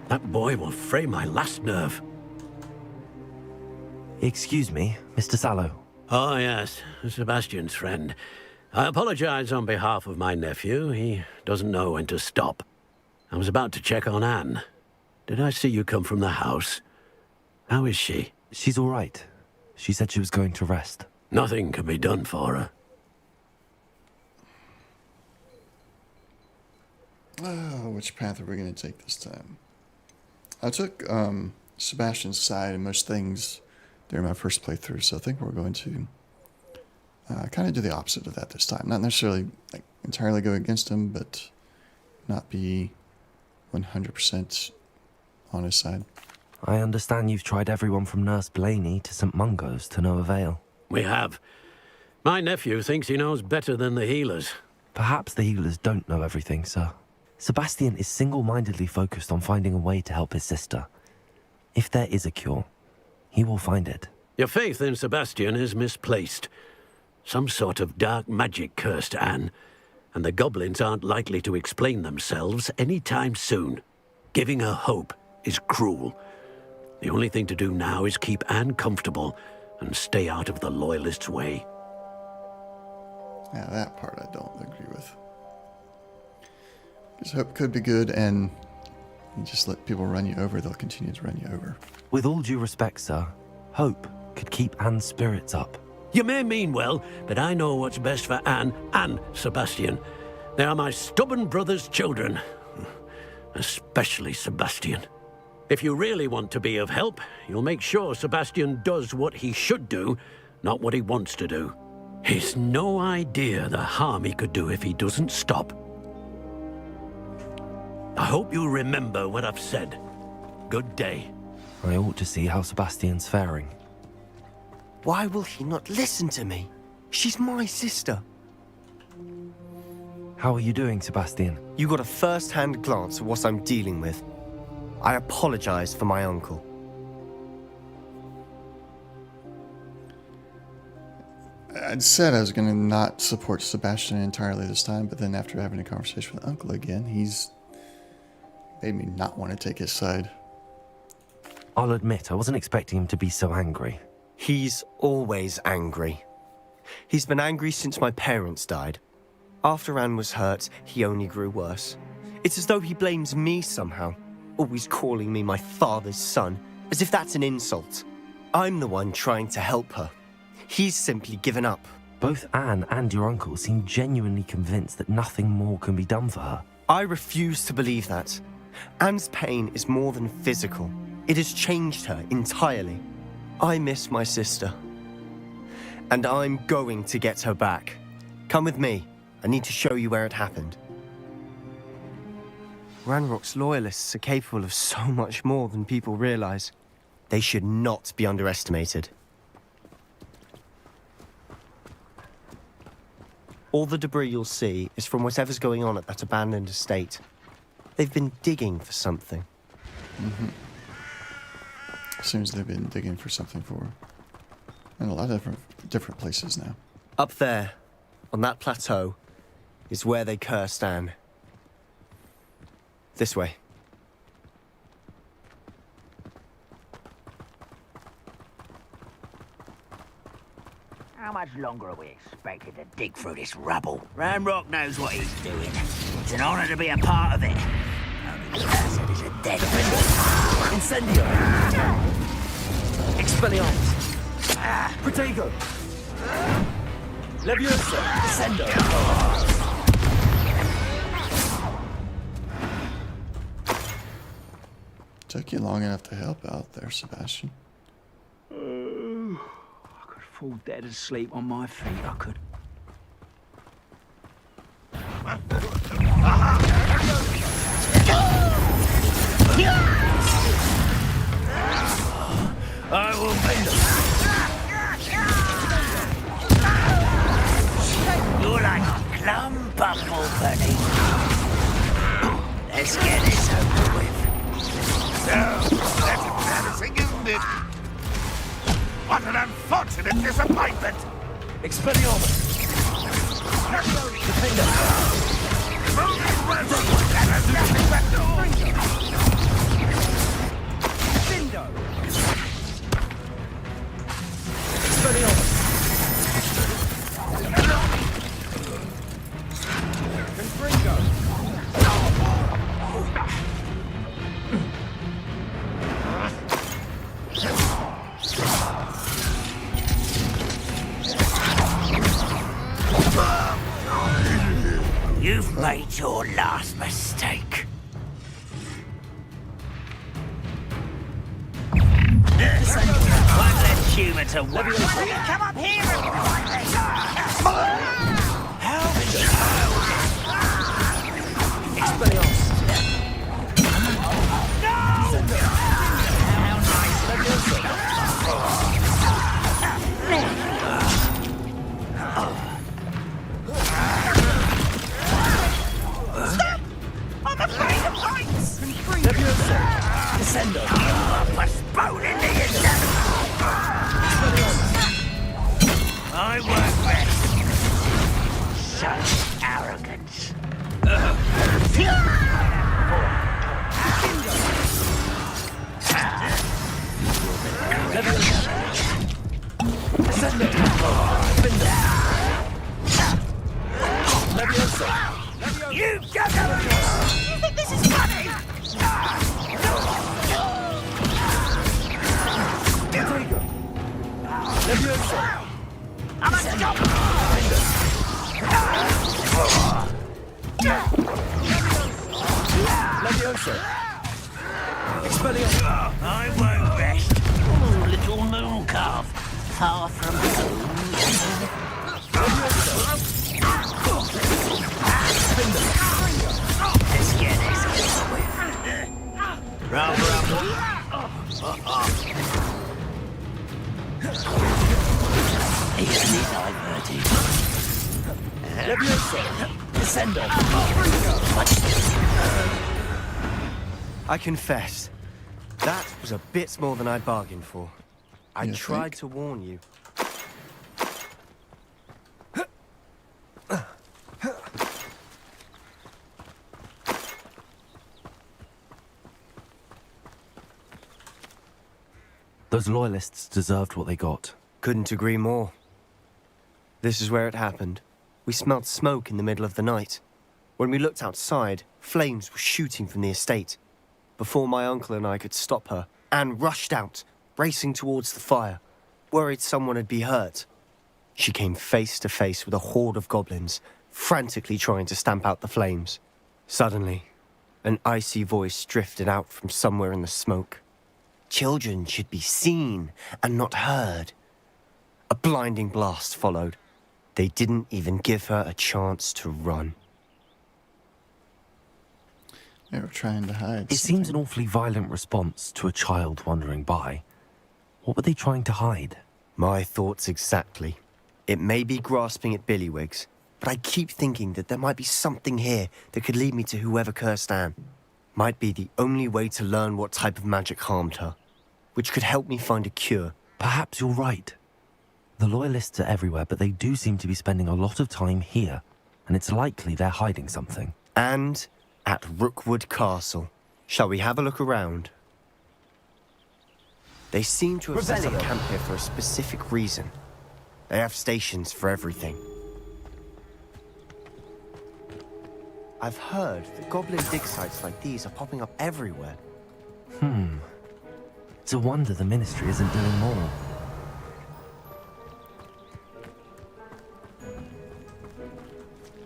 That boy will fray my last nerve. Excuse me, Mr. Sallow. Oh, yes, Sebastian's friend. I apologize on behalf of my nephew. He doesn't know when to stop. I was about to check on Anne. Did I see you come from the house? How is she? She's all right. She said she was going to rest. Nothing can be done for her. Oh, which path are we going to take this time? I took Sebastian's side in most things during my first playthrough, so I think we're going to kind of do the opposite of that this time. Not necessarily like entirely go against him, but not be 100% on his side. I understand you've tried everyone from Nurse Blaney to St. Mungo's to no avail. We have. My nephew thinks he knows better than the healers. Perhaps the healers don't know everything, sir. Sebastian is single-mindedly focused on finding a way to help his sister. If there is a cure, he will find it. Your faith in Sebastian is misplaced. Some sort of dark magic cursed Anne, and the goblins aren't likely to explain themselves anytime soon. Giving her hope is cruel. The only thing to do now is keep Anne comfortable and stay out of the Loyalists' way. Yeah, that part I don't agree with. Because hope could be good, and you just let people run you over, they'll continue to run you over. With all due respect, sir, hope could keep Anne's spirits up. You may mean well, but I know what's best for Anne and Sebastian. They are my stubborn brother's children. Especially Sebastian. If you really want to be of help, you'll make sure Sebastian does what he should do, not what he wants to do. He's no idea the harm he could do if he doesn't stop. I hope you remember what I've said. Good day. I ought to see how Sebastian's faring. Why will he not listen to me? She's my sister. How are you doing, Sebastian? You got a first-hand glance at what I'm dealing with. I apologize for my uncle. I'd said I was going to not support Sebastian entirely this time, but then after having a conversation with Uncle again, he's made me not want to take his side. I'll admit, I wasn't expecting him to be so angry. He's always angry. He's been angry since my parents died. After Anne was hurt, he only grew worse. It's as though he blames me somehow, always calling me my father's son, as if that's an insult. I'm the one trying to help her. He's simply given up. Both Anne and your uncle seem genuinely convinced that nothing more can be done for her. I refuse to believe that. Anne's pain is more than physical. It has changed her entirely. I miss my sister. And I'm going to get her back. Come with me. I need to show you where it happened. Ranrock's loyalists are capable of so much more than people realize. They should not be underestimated. All the debris you'll see is from whatever's going on at that abandoned estate. They've been digging for something. Mm-hmm. Seems they've been digging for something for in a lot of different places now. Up there, on that plateau, is where they cursed Anne. This way. How much longer are we expected to dig through this rubble? Ranrock knows what he's doing. It's an honor to be a part of it. Only the curse of is a dead Incendio! Expelliarmus! Protego! Leviosa! Descendo! Took you long enough to help out there, Sebastian. I could fall dead asleep on my feet, I could. I will bend them. You're like plum bumble, Bunny. Let's get this over with. So, that's embarrassing, isn't it? What an unfortunate disappointment! Expelliarmus! Defender! Expelliarmus! You've made your last mistake. One less human to worry. Come up here and fight this. How Expelliarmus! I'm afraid of heights! Leviosa! Descendo! Postponing the inevitable! I won't rest. Such arrogance. Leviosa! Descendo! Leviosa! You got You think this is funny? Protego! Leviosa! I'm unstoppable! Leviosa! Expelliarmus! I won't rest. Little moon calf, far from home. Let's get this over with. Rumble, rumble. Easily diverted. Leviosa! Descendo! I confess, that was a bit more than I bargained for. I You tried think? to warn you. Those loyalists deserved what they got. Couldn't agree more. This is where it happened. We smelled smoke in the middle of the night. When we looked outside, flames were shooting from the estate. Before my uncle and I could stop her, Anne rushed out, racing towards the fire, worried someone would be hurt. She came face to face with a horde of goblins, frantically trying to stamp out the flames. Suddenly, an icy voice drifted out from somewhere in the smoke. Children should be seen and not heard. A blinding blast followed. They didn't even give her a chance to run. They were trying to hide. It seems an awfully violent response to a child wandering by. What were they trying to hide? My thoughts exactly. It may be grasping at Billywigs, but I keep thinking that there might be something here that could lead me to whoever cursed Anne. Might be the only way to learn what type of magic harmed her, which could help me find a cure. Perhaps you're right. The loyalists are everywhere, but they do seem to be spending a lot of time here, and it's likely they're hiding something. And at Rookwood Castle. Shall we have a look around? They seem to have set up camp here for a specific reason. They have stations for everything. I've heard that goblin dig sites like these are popping up everywhere. It's a wonder the Ministry isn't doing more.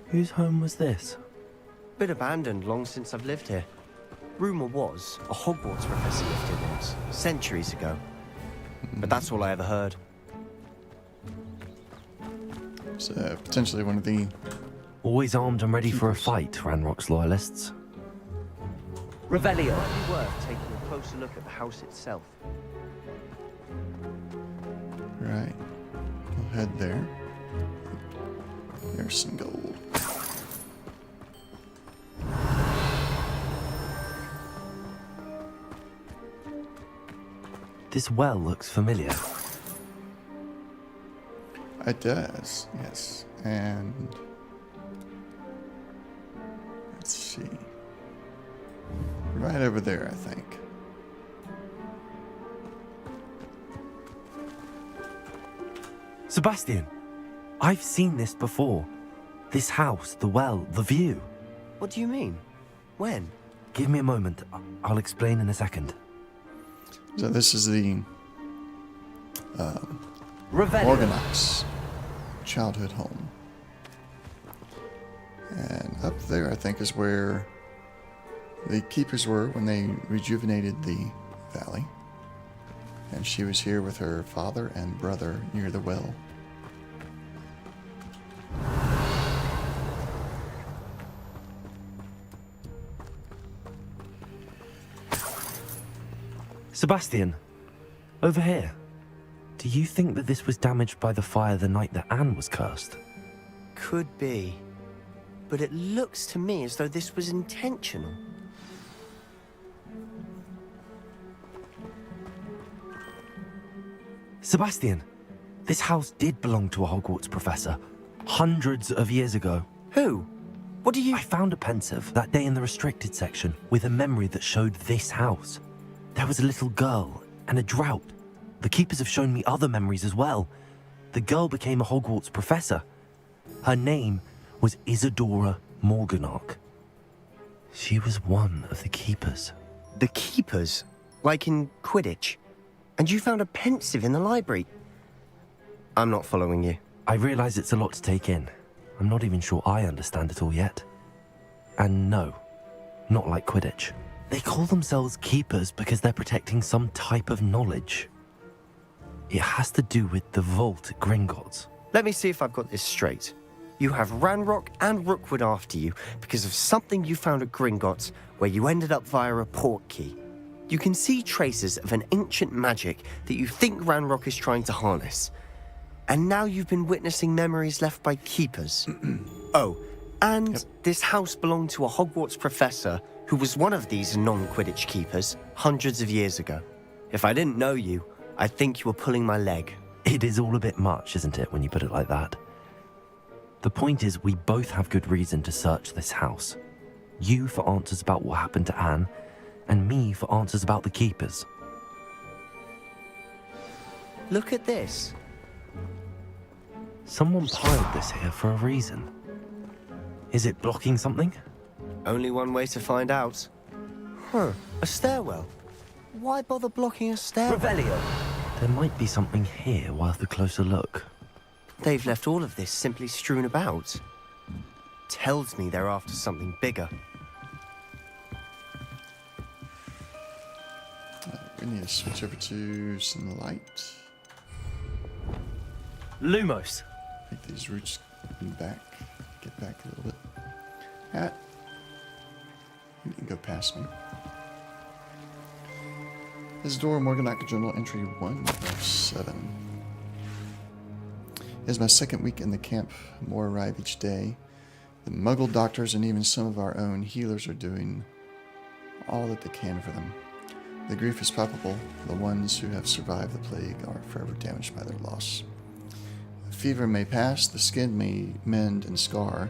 Whose home was this? Been abandoned long since I've lived here. Rumour was a Hogwarts professor lived here once, centuries ago. But that's all I ever heard. So, potentially one of the... Always armed and ready for a fight, Ranrock's loyalists. Revelio. It might be worth taking a closer look at the house itself. Right. We'll head there. There's some gold. This well looks familiar. It does, yes. And let's see. Right over there, I think. Sebastian, I've seen this before. This house, the well, the view. What do you mean? When? Give me a moment. I'll explain in a second. So this is the Morganach's childhood home. And up there, I think, is where the keepers were when they rejuvenated the valley. And she was here with her father and brother near the well. Sebastian, over here. Do you think that this was damaged by the fire the night that Anne was cursed? Could be. But it looks to me as though this was intentional. Sebastian, this house did belong to a Hogwarts professor, hundreds of years ago. Who? What do you... I found a pensive that day in the restricted section with a memory that showed this house. There was a little girl and a drought. The keepers have shown me other memories as well. The girl became a Hogwarts professor. Her name was Isadora Morganach. She was one of the keepers. The keepers? Like in Quidditch? And you found a pensive in the library? I'm not following you. I realize it's a lot to take in. I'm not even sure I understand it all yet. And no, not like Quidditch. They call themselves keepers because they're protecting some type of knowledge. It has to do with the vault at Gringotts. Let me see if I've got this straight. You have Ranrock and Rookwood after you because of something you found at Gringotts where you ended up via a port key. You can see traces of an ancient magic that you think Ranrock is trying to harness. And now you've been witnessing memories left by keepers. Oh, and this house belonged to a Hogwarts professor who was one of these non-Quidditch keepers hundreds of years ago. If I didn't know you, I'd think you were pulling my leg. It is all a bit much, isn't it, when you put it like that? The point is, we both have good reason to search this house. You for answers about what happened to Anne, and me for answers about the keepers. Look at this. Someone piled this here for a reason. Is it blocking something? Only one way to find out. Huh, a stairwell. Why bother blocking a stairwell? Revelio. There might be something here worth a closer look. They've left all of this simply strewn about. Tells me they're after something bigger. We need to switch over to some light. Lumos. Take these roots back. Get back a little bit. Ah. You can go past me. Isadora Morganach Journal Entry 1 of 7. It is my second week in the camp. More arrive each day. The Muggle doctors and even some of our own healers are doing all that they can for them. The grief is palpable. The ones who have survived the plague are forever damaged by their loss. The fever may pass, the skin may mend and scar,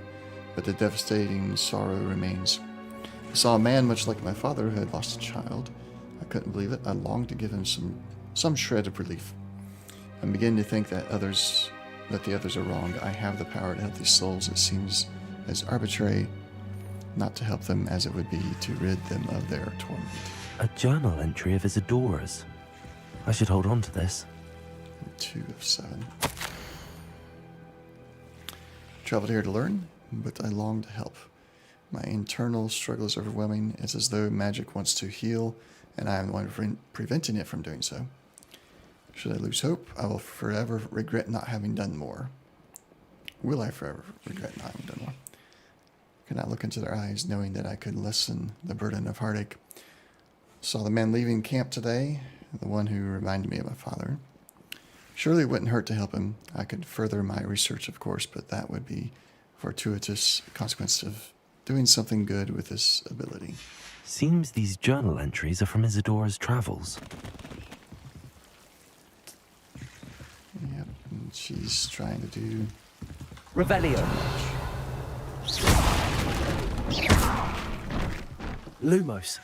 but the devastating sorrow remains. I saw a man much like my father who had lost a child. I couldn't believe it. I longed to give him some shred of relief. I'm beginning to think that the others are wrong. I have the power to help these souls. It seems as arbitrary not to help them as it would be to rid them of their torment. A journal entry of Isadora's. I should hold on to this. 2 of 7. Traveled here to learn, but I long to help. My internal struggle is overwhelming. It's as though magic wants to heal, and I am the one preventing it from doing so. Should I lose hope, I will forever regret not having done more. Will I forever regret not having done more? I could not look into their eyes, knowing that I could lessen the burden of heartache. Saw the man leaving camp today, the one who reminded me of my father. Surely it wouldn't hurt to help him. I could further my research, of course, but that would be a fortuitous consequence of doing something good with this ability. Seems these journal entries are from Isadora's travels. Yep, and she's trying to do... Revelio. Lumos.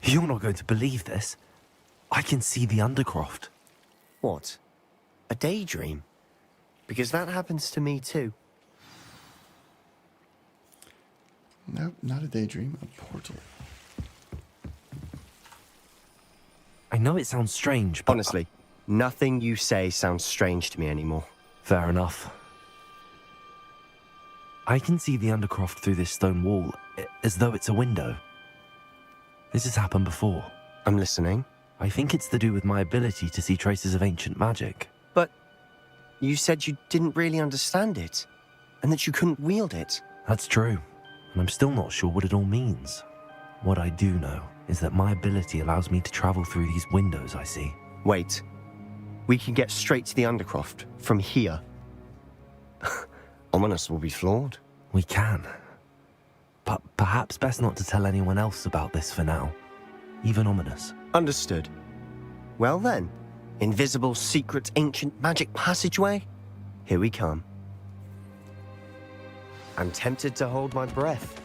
You're not going to believe this. I can see the Undercroft. What? A daydream? Because that happens to me too. Nope, not a daydream, a portal. I know it sounds strange, but... Honestly, nothing you say sounds strange to me anymore. Fair enough. I can see the Undercroft through this stone wall, as though it's a window. This has happened before. I'm listening. I think it's to do with my ability to see traces of ancient magic. But you said you didn't really understand it, and that you couldn't wield it. That's true, and I'm still not sure what it all means. What I do know is that my ability allows me to travel through these windows I see. Wait. We can get straight to the Undercroft from here. Ominous will be flawed. We can. But perhaps best not to tell anyone else about this for now. Even Ominous. Understood. Well then, invisible, secret, ancient magic passageway? Here we come. I'm tempted to hold my breath.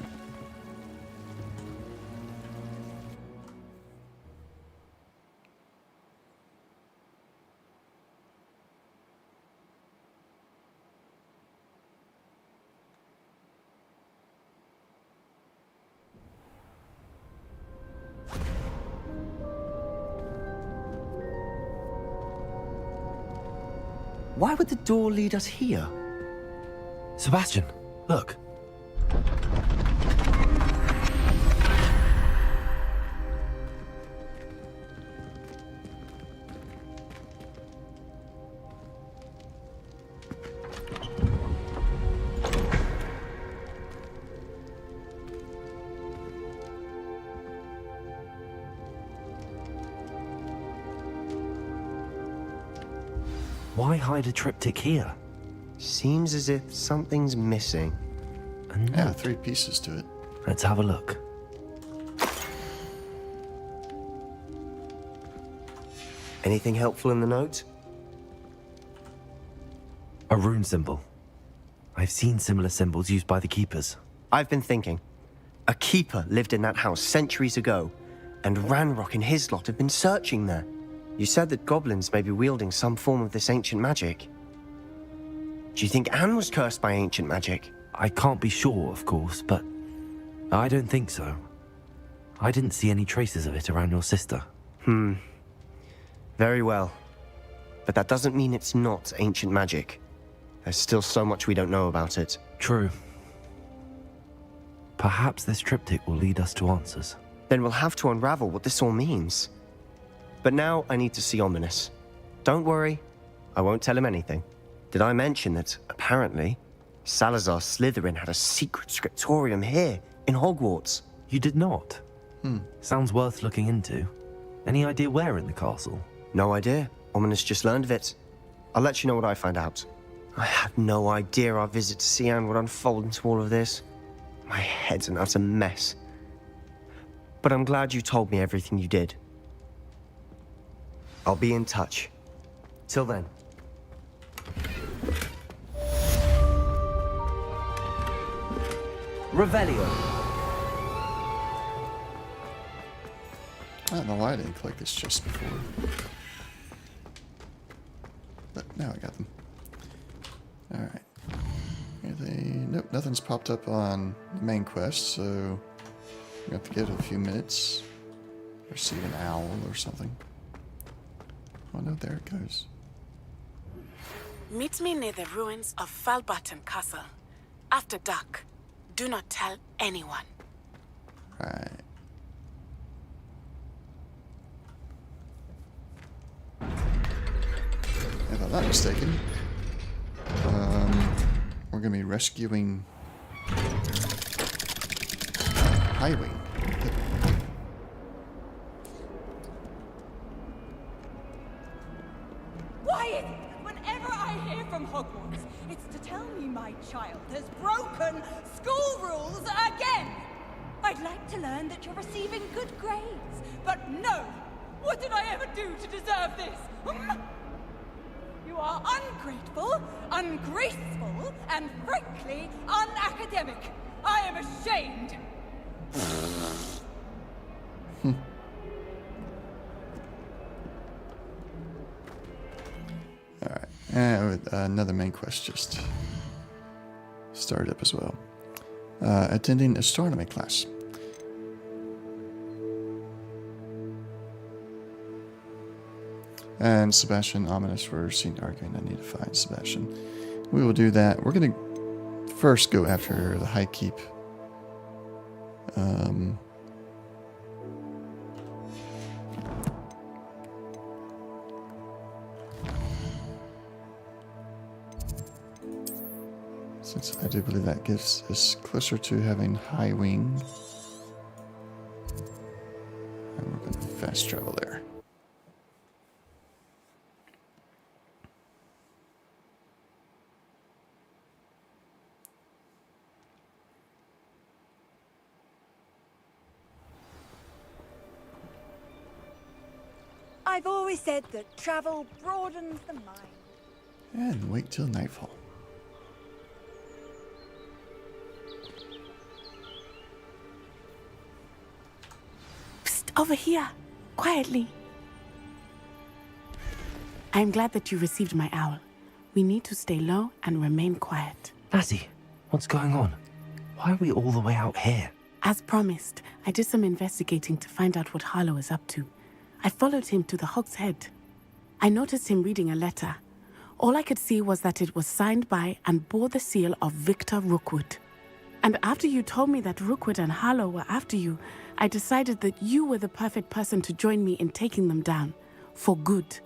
Why would the door lead us here? Sebastian, look. Why hide a triptych here? Seems as if something's missing. Yeah, 3 pieces to it. Let's have a look. Anything helpful in the note? A rune symbol. I've seen similar symbols used by the keepers. I've been thinking. A keeper lived in that house centuries ago, and Ranrock and his lot have been searching there. You said that goblins may be wielding some form of this ancient magic. Do you think Anne was cursed by ancient magic? I can't be sure, of course, but I don't think so. I didn't see any traces of it around your sister. Very well. But that doesn't mean it's not ancient magic. There's still so much we don't know about it. True. Perhaps this triptych will lead us to answers. Then we'll have to unravel what this all means. But now I need to see Ominous. Don't worry, I won't tell him anything. Did I mention that, apparently, Salazar Slytherin had a secret scriptorium here, in Hogwarts? You did not? Sounds worth looking into. Any idea where in the castle? No idea. Ominous just learned of it. I'll let you know what I find out. I had no idea our visit to Cian would unfold into all of this. My head's an utter mess. But I'm glad you told me everything you did. I'll be in touch. Till then. Revelio. I don't know why I didn't collect this chest before. But now I got them. Alright. Nope, nothing's popped up on the main quest, so we have to give it a few minutes. Receive an owl or something. Oh no, there it goes. Meet me near the ruins of Falbutton Castle. After dark. Do not tell anyone. Right. If I'm not mistaken, we're going to be rescuing Highwing. Why is it that whenever I hear from Hogwarts, it's to tell me my child has broken school rules again? I'd like to learn that you're receiving good grades, but no! What did I ever do to deserve this? You are ungrateful, ungraceful, and frankly unacademic. I am ashamed. Alright, and another main quest just started up as well. Attending astronomy class. And Sebastian, ominous, we're seen arguing. I need to find Sebastian. We will do that. We're going to first go after the High Keep. Since I do believe that gives us closer to having High Wing. And we're going to fast travel there. I've always said that travel broadens the mind. And wait till nightfall. Psst, over here. Quietly. I'm glad that you received my owl. We need to stay low and remain quiet. Natty, what's going on? Why are we all the way out here? As promised, I did some investigating to find out what Harlow is up to. I followed him to the Hog's Head. I noticed him reading a letter. All I could see was that it was signed by and bore the seal of Victor Rookwood. And after you told me that Rookwood and Harlow were after you, I decided that you were the perfect person to join me in taking them down. For good.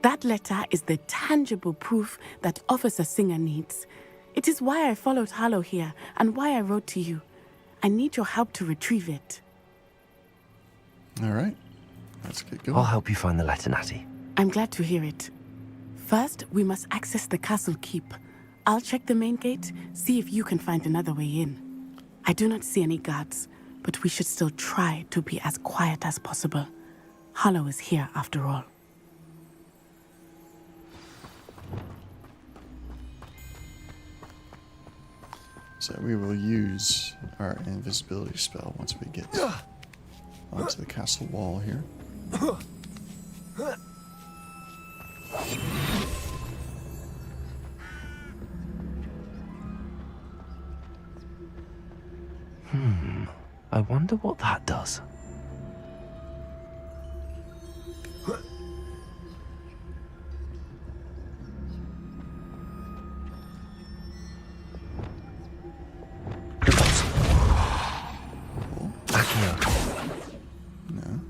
That letter is the tangible proof that Officer Singer needs. It is why I followed Harlow here and why I wrote to you. I need your help to retrieve it. All right. Let's get going. I'll help you find the letter, Natty. I'm glad to hear it. First, we must access the castle keep. I'll check the main gate, see if you can find another way in. I do not see any guards, but we should still try to be as quiet as possible. Harlow is here after all. So we will use our invisibility spell once we get onto the castle wall here. I wonder what that does. No.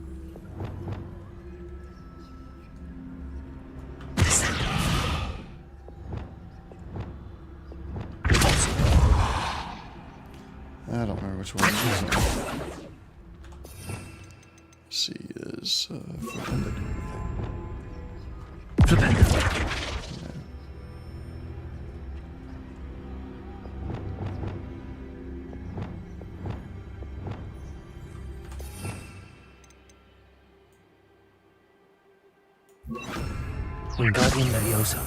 I don't remember which one it is. C is Flipended. Wingardium Leviosa.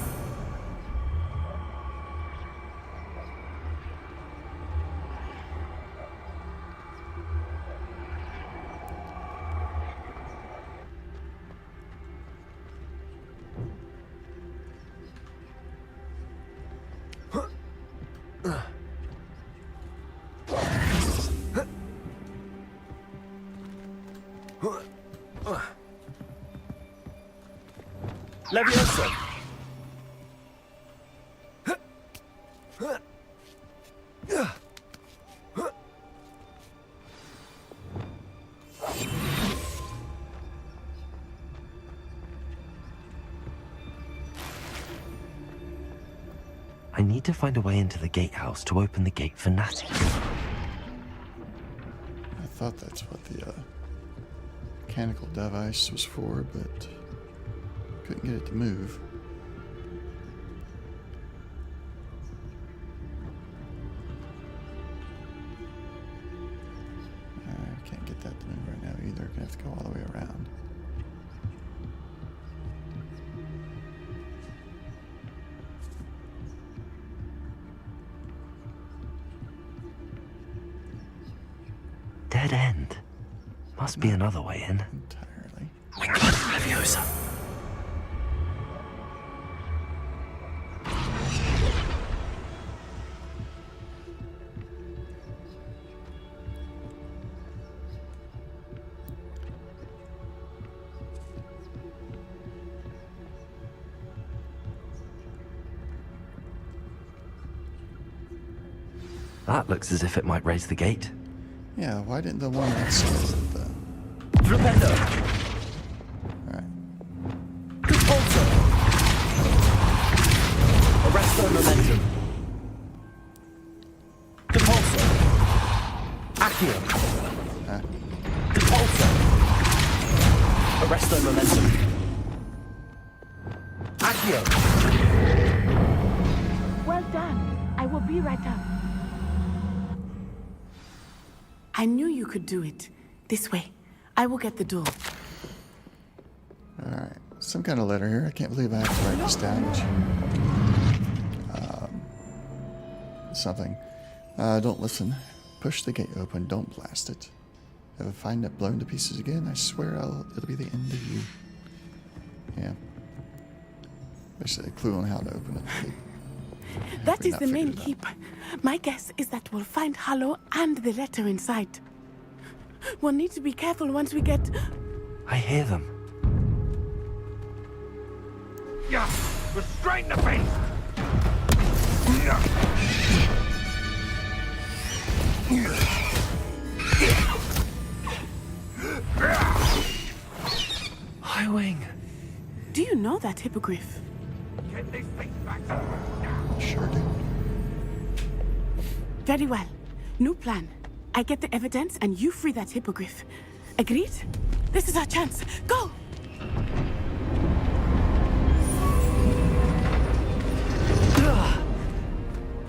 Leviosa! I need to find a way into the gatehouse to open the gate for Natty. I thought that's what the mechanical device was for, but couldn't get it to move. I can't get that to move right now either. Gonna have to go all the way around. Dead end. Must be another way in. Entirely. Wingardium Leviosa. That looks as if it might raise the gate. Yeah, why didn't the one outside of the... Flipendo! Alright. Repulsor! Arresto Momentum. Repulsor! Accio! Repulsor! Arresto Momentum. Accio! Well done. I will be right up. I knew you could do it. This way. I will get the door. Alright. Some kind of letter here. I can't believe I have to write this down. Something. Don't listen. Push the gate open. Don't blast it. If I find it blown to pieces again, I swear it'll be the end of you. Yeah. Basically a clue on how to open it. That is the main keep. My guess is that we'll find Hallow and the letter inside. We'll need to be careful once we get... I hear them. Yeah, restrain the beast! High Wing. Do you know that hippogriff? Get these things back to now. Sure do. Very well. New plan. I get the evidence and you free that hippogriff. Agreed? This is our chance. Go!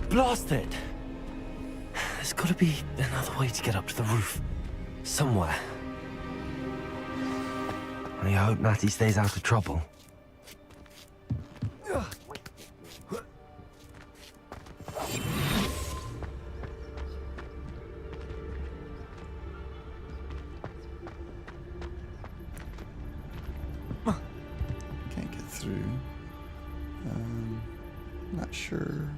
Blasted! There's gotta be another way to get up to the roof. Somewhere. I hope Natty stays out of trouble. Can't get through. Not sure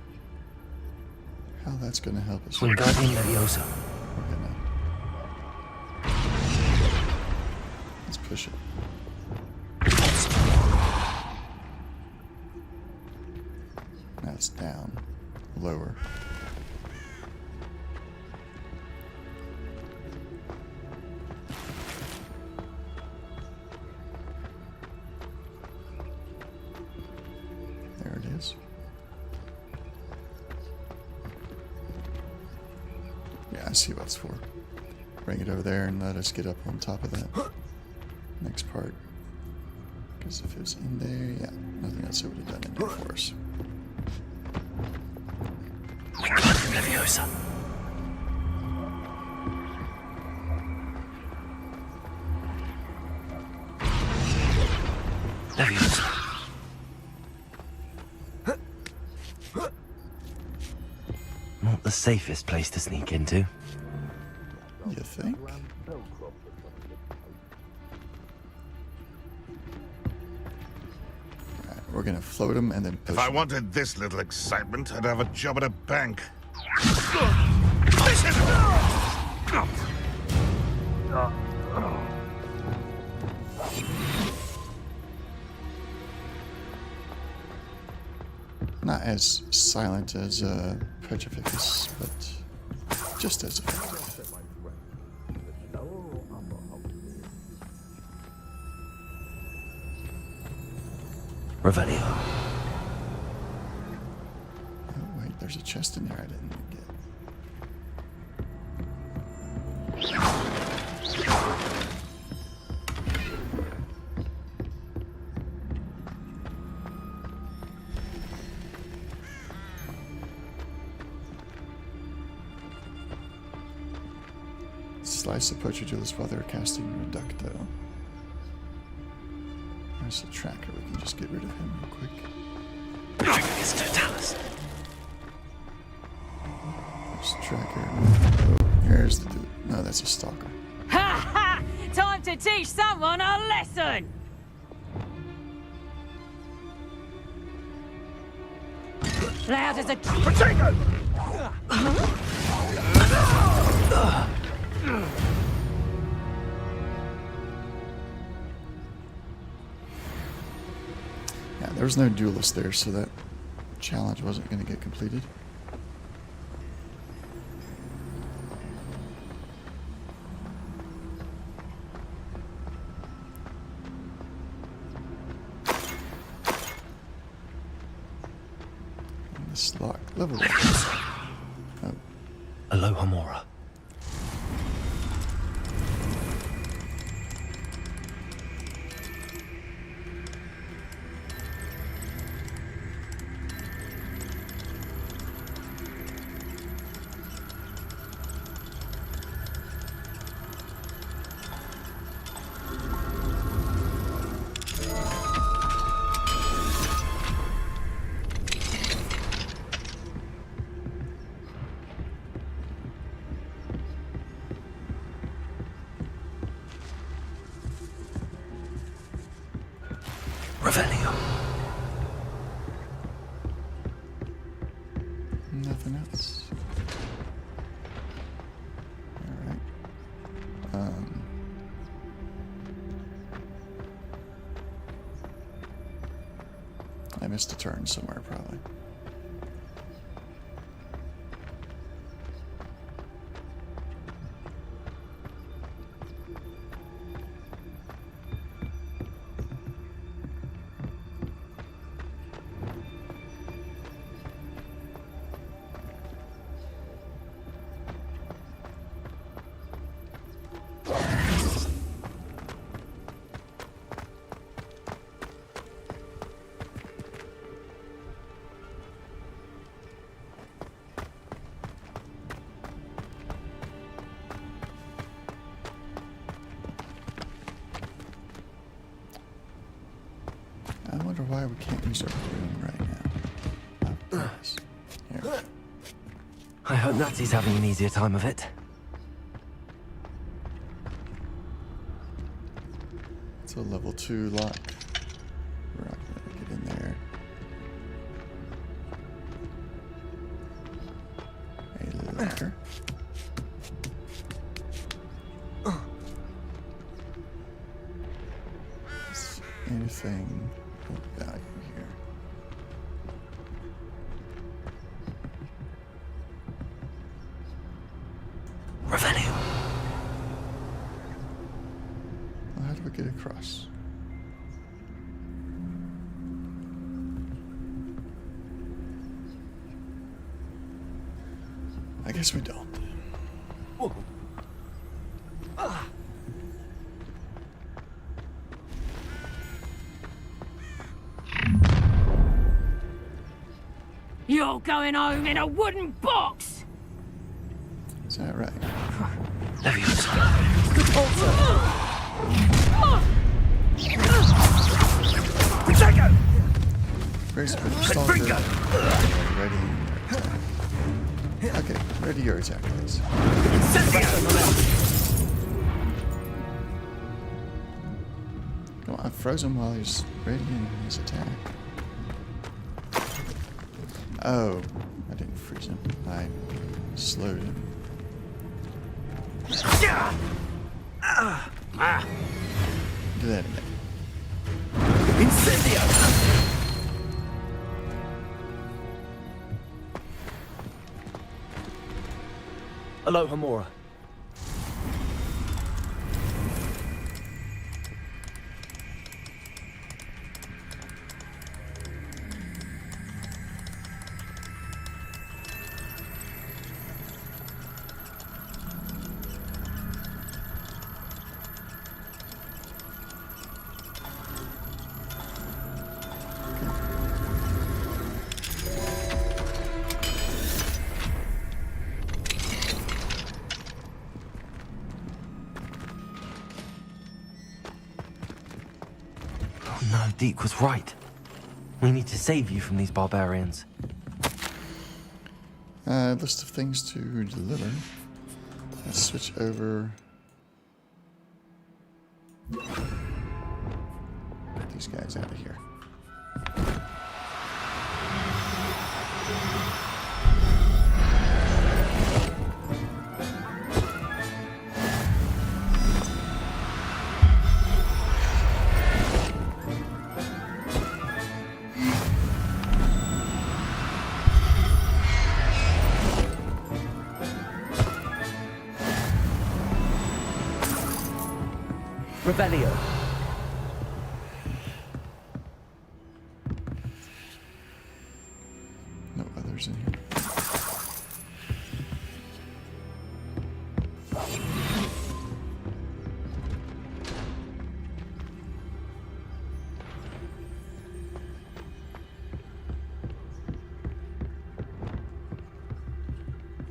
how that's going to help us. Wingardium Leviosa. We're gonna... Let's push it. Now it's down. Lower. There it is. Yeah, I see what it's for. Bring it over there and let us get up on top of that next part. Because if it was in there, yeah, nothing else it would have done in there for us. Wingardium Leviosa. Leviosa. Not the safest place to sneak into. You think? Right, we're gonna float them and then push If I them. wanted this little excitement, I'd have a job at a bank. Not as silent as Petrificus, but just as effective. Revelio. Oh wait, there's a chest in there I didn't get. Slice of poacher jewels while they're casting Reducto. There's a tracker, we can just get rid of him real quick. It's Totalis. There's a tracker. Oh, here's the dude. No, that's a stalker. Ha ha! Time to teach someone a lesson! Loud as a potato! Yeah, there was no duelist there, so that challenge wasn't going to get completed. And this lock level. Oh. Aloha Mora. Revelio. Nothing else. Alright. I missed a turn somewhere, probably. I wonder why we can't use our room right now. Here. I hope Natsy's having an easier time of it. It's a level 2 lock. We're not gonna get in there. A locker. Is anything of value here? Revelio. Well, how do we get across? I guess we don't. You're going home in a wooden box! Is that right? Very stalker. Ready. Okay, ready your attack, please. Come on, I froze him while he's readying his attack. Oh, I didn't freeze him. I slowed him. Do that again. Incendio! Aloha, Mora. No, Deke was right. We need to save you from these barbarians. List of things to deliver. Let's switch over. Get these guys out of here. Revelio. No others in here.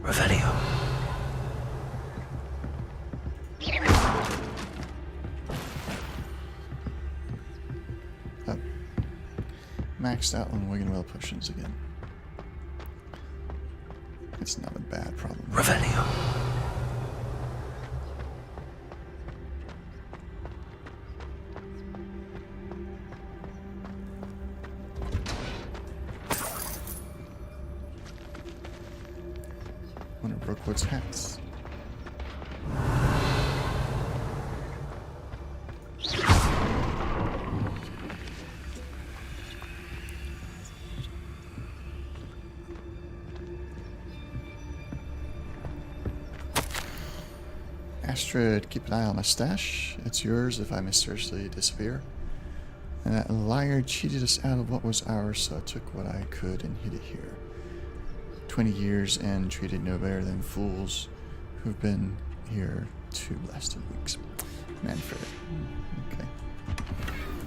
Revelio. Maxed out on Wiggenwell potions again. It's not a bad problem. Revelio. One of Brookwood's hats. Astrid, keep an eye on my stash. It's yours if I mysteriously disappear. And that liar cheated us out of what was ours, so I took what I could and hid it here. 20 years and treated no better than fools who've been here 2 blasted weeks. Manfred. Okay.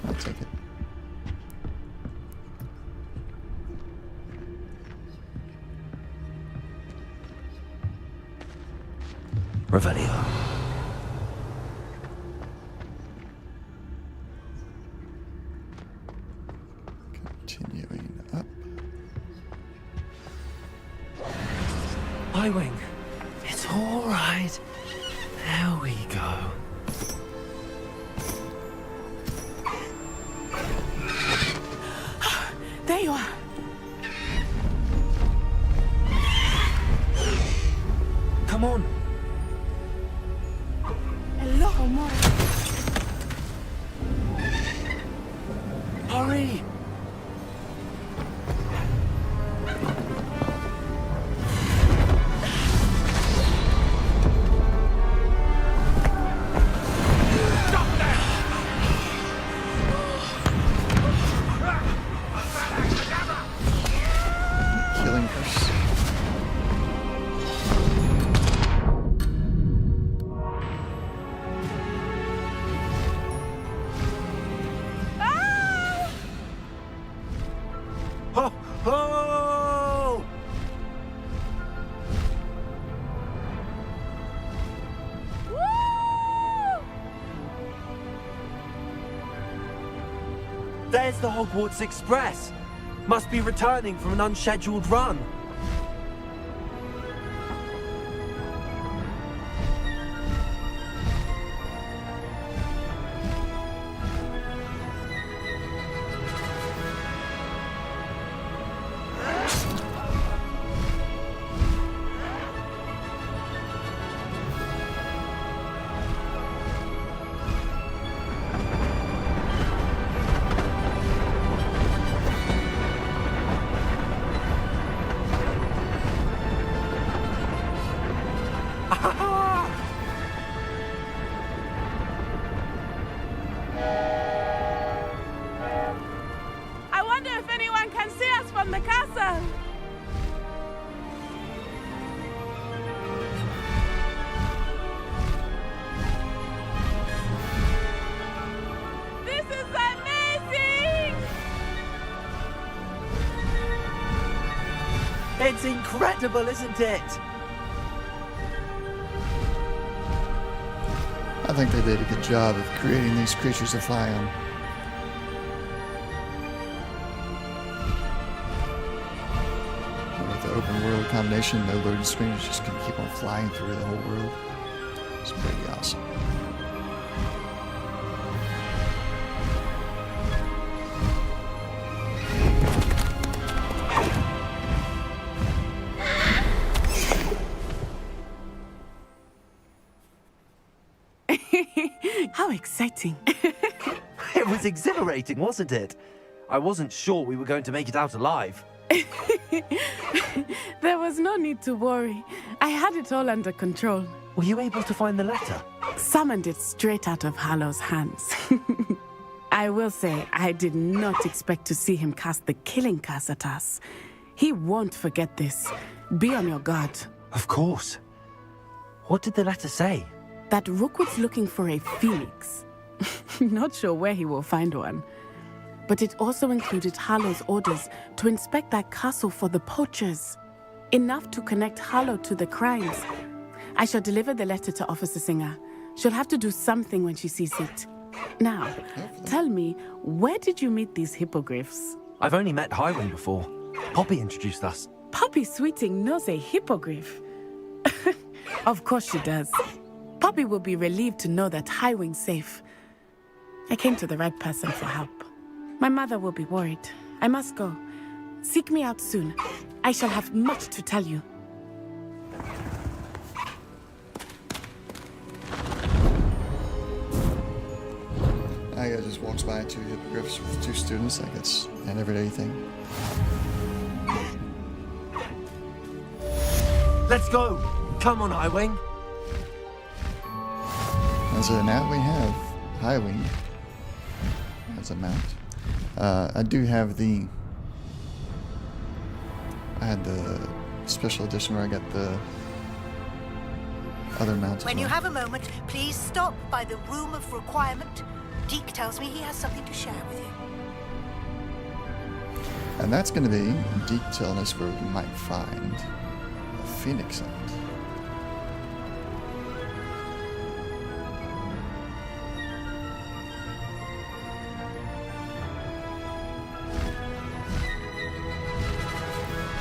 I'll take it. Revelio. Continuing up. Highwing. It's all right. There we go. There you are. Come on. Hello, Mora. Hurry. Killing curse. Ho, ho! There's the Hogwarts Express. Must be returning from an unscheduled run. It's incredible, isn't it? I think they did a good job of creating these creatures to fly on. With the open world combination, no loading screens, just gonna keep on flying through the whole world. It's pretty awesome. How exciting. It was exhilarating, wasn't it? I wasn't sure we were going to make it out alive. There was no need to worry. I had it all under control. Were you able to find the letter? Summoned it straight out of Harlow's hands. I will say, I did not expect to see him cast the killing curse at us. He won't forget this. Be on your guard. Of course. What did the letter say? That Rookwood's looking for a phoenix. Not sure where he will find one. But it also included Harlow's orders to inspect that castle for the poachers. Enough to connect Harlow to the crimes. I shall deliver the letter to Officer Singer. She'll have to do something when she sees it. Now, tell me, where did you meet these hippogriffs? I've only met Highwing before. Poppy introduced us. Poppy Sweeting knows a hippogriff. Of course she does. Poppy will be relieved to know that Highwing's safe. I came to the right person for help. My mother will be worried. I must go. Seek me out soon. I shall have much to tell you. I just walks by 2 hippogriffs with 2 students, like it's an everyday thing. Let's go! Come on, Highwing! And so now we have Highwing as a mount. I do have the... I had the special edition where I got the other mount. When you have a moment, please stop by the Room of Requirement. Deke tells me he has something to share with you. And that's going to be Deke telling us where we might find a phoenix out.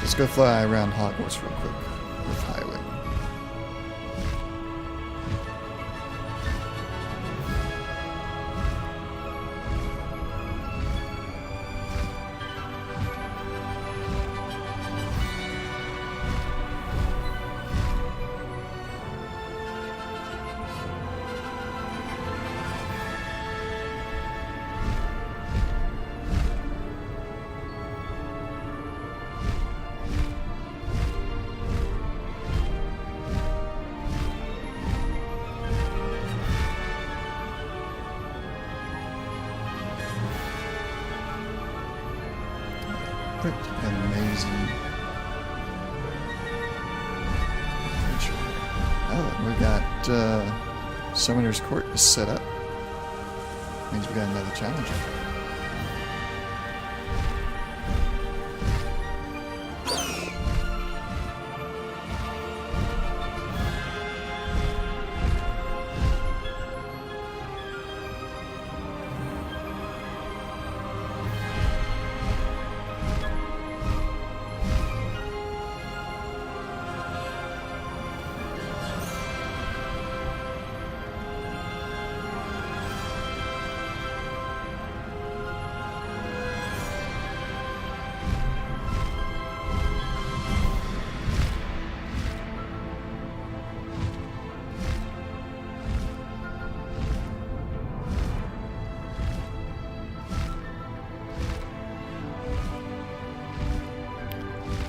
Let's go fly around Hogwarts real quick with Highway. Pretty amazing adventure. Oh, and we got Summoner's Court is set up. Means we got another challenger.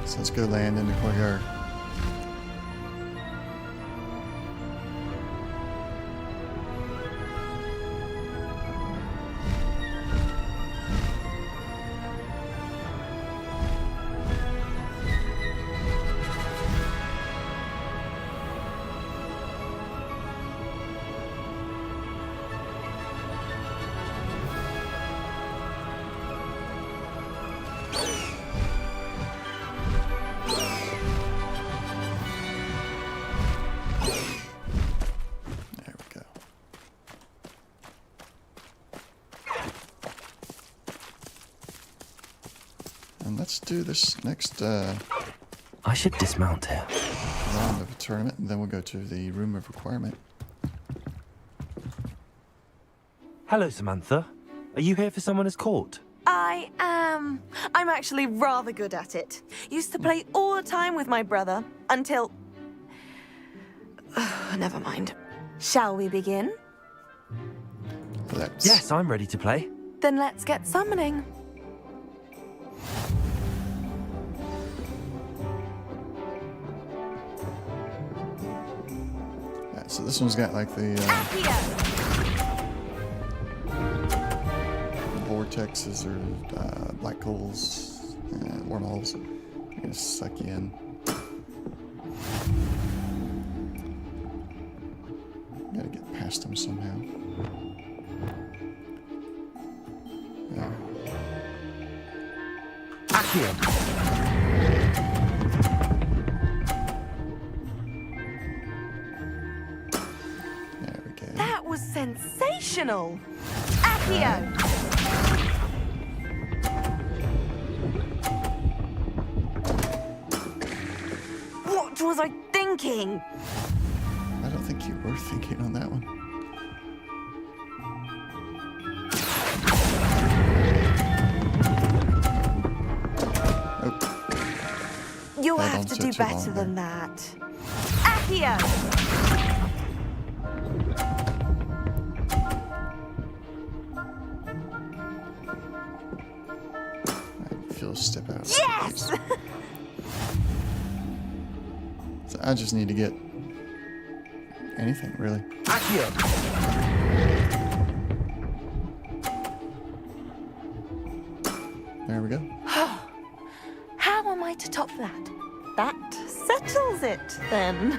So let's go land in the courtyard. And let's do this next I should dismount here. round of the tournament, and then we'll go to the Room of Requirement. Hello, Samantha. Are you here for Summoner's Court? I am. I'm actually rather good at it. Used to play all the time with my brother until... Never mind. Shall we begin? Let's. Yes, I'm ready to play. Then let's get summoning. Yeah, so this one's got like the vortexes or black holes, wormholes. I'm gonna suck you in. Gotta get past them somehow. Yeah. There we go. That was sensational! Accio! What was I thinking? I don't think you were thinking on that one. You'll Held have on to to do it too better long than that. Accio! I feel a step out. Yes! So I just need to get anything, really. There we go. How am I to top that? That settles it, then.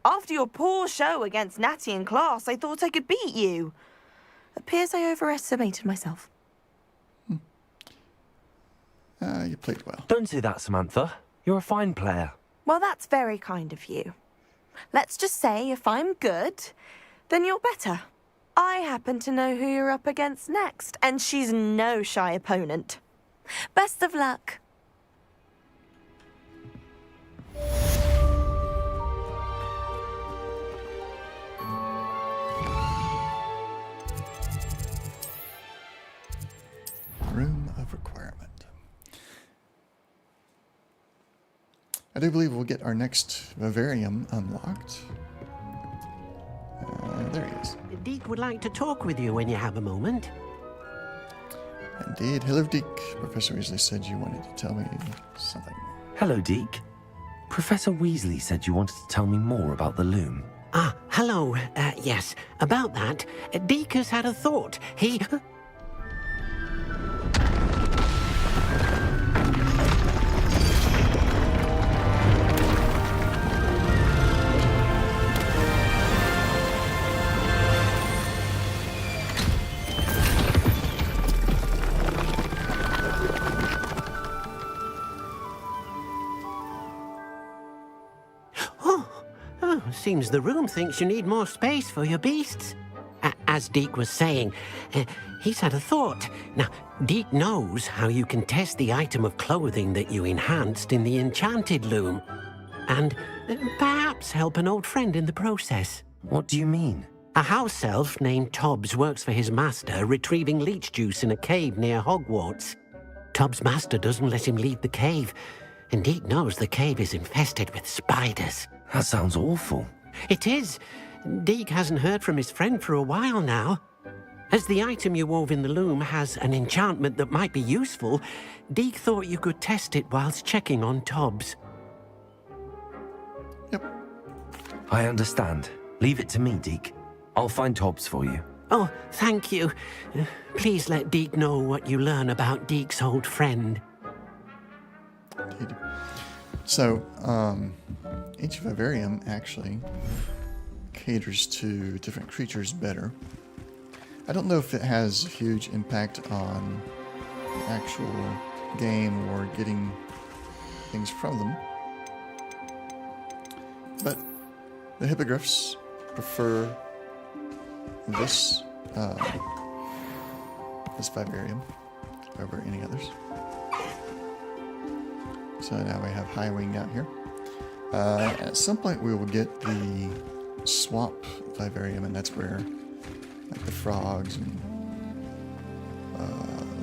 After your poor show against Natty in class, I thought I could beat you. Appears I overestimated myself. You played well. Don't say that, Samantha. You're a fine player. Well, that's very kind of you. Let's just say if I'm good, then you're better. I happen to know who you're up against next, and she's no shy opponent. Best of luck. Room of Requirement. I do believe we'll get our next vivarium unlocked. There he is. Deek would like to talk with you when you have a moment. Indeed. Hello, Deke. Professor Weasley said you wanted to tell me something. Hello, Deke. Professor Weasley said you wanted to tell me more about the loom. Ah, hello. Yes, about that. Deek has had a thought. He... Seems the room thinks you need more space for your beasts. As Deek was saying, he's had a thought. Now, Deek knows how you can test the item of clothing that you enhanced in the enchanted loom. And perhaps help an old friend in the process. What do you mean? A house elf named Tobbs works for his master, retrieving leech juice in a cave near Hogwarts. Tobbs' master doesn't let him leave the cave, and Deek knows the cave is infested with spiders. That sounds awful. It is. Deek hasn't heard from his friend for a while now. As the item you wove in the loom has an enchantment that might be useful, Deek thought you could test it whilst checking on Tobbs. I understand. Leave it to me, Deek. I'll find Tobbs for you. Oh, thank you. Please let Deek know what you learn about Deek's old friend. Indeed. So, each vivarium actually caters to different creatures better. I don't know if it has a huge impact on the actual game or getting things from them, but The hippogriffs prefer this vivarium over any others. So now we have High Wing out here. At some point we will get the swamp vivarium, and that's where like the frogs and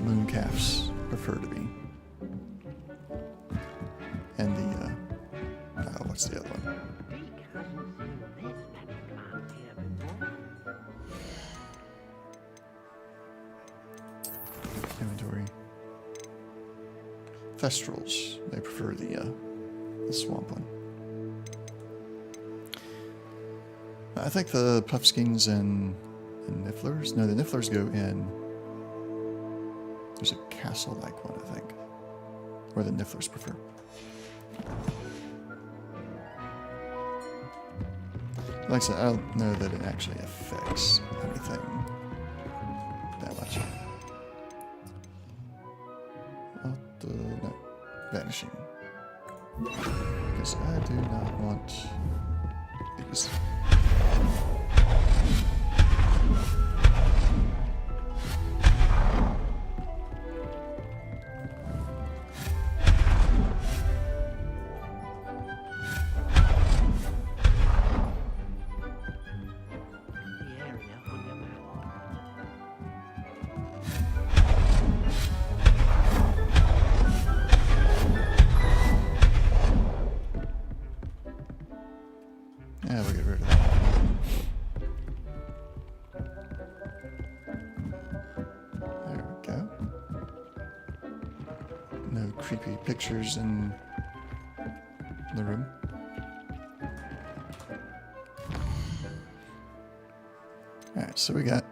moon calves prefer to be. And the what's the other one? Inventory. Thestrals. They prefer the swamp one. I think the puffskins and nifflers. No, the nifflers go in. There's a castle-like one, I think, where the nifflers prefer. Like I said, I don't know that it actually affects anything that much. No, vanishing. Because I do not want these. Yeah, we'll get rid of that. There we go. No creepy pictures in the room. Alright, so we got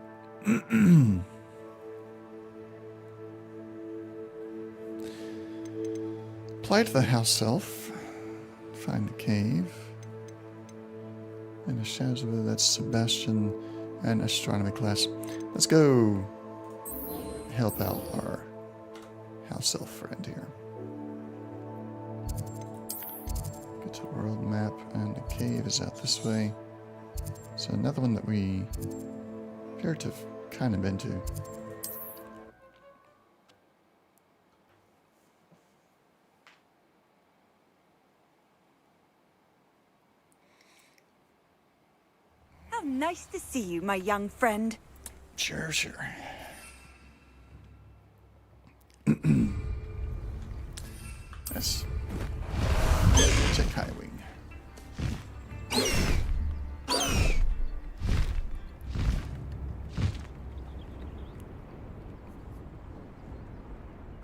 apply to the house elf. Find the cave. In the shadows of it, that's Sebastian and astronomy class. Let's go help out our house elf friend here. Get to world map, and the cave is out this way. So another one that we appear to have kind of been to. Nice to see you, my young friend. Sure, sure. Let's check High Wing.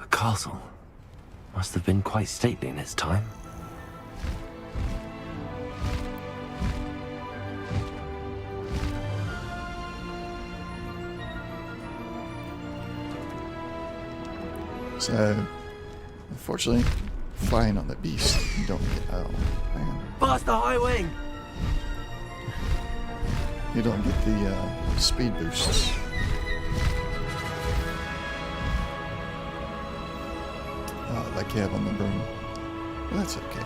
A castle. Must have been quite stately in its time. So, unfortunately, flying on the beast, you don't get. Oh, man. Past the High Wing! You don't get the speed boosts. Like you have on the broom. But that's okay.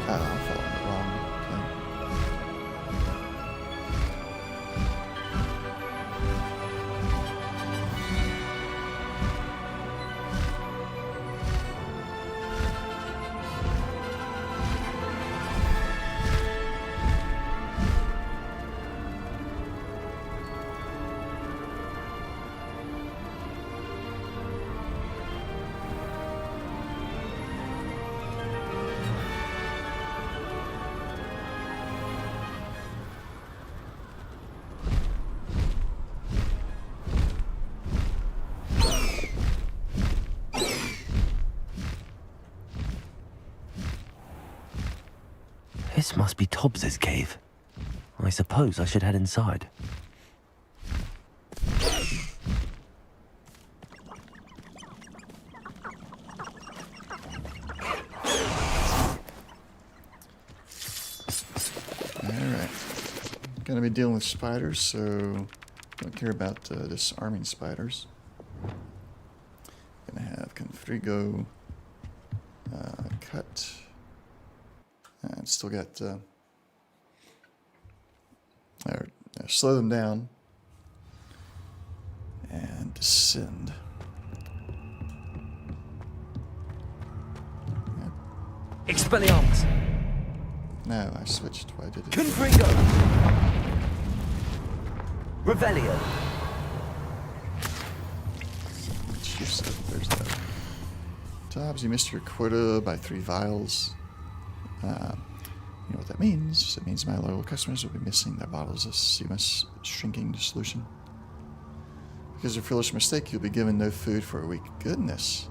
I'm following the wrong thing. This must be Tobbs's cave. I suppose I should head inside. Alright. Gonna be dealing with spiders, so don't care about disarming spiders. Gonna have Confrigo cut. And still got slow them down and descend. Expelliarmus! No, I switched. Why did it? Confringo! Revelio! It's just, there's that. Dobbs, you missed your quota by 3 vials. You know what that means? It means my loyal customers will be missing their bottles of seamless shrinking solution. Because of your foolish mistake, you'll be given no food for a week. Goodness.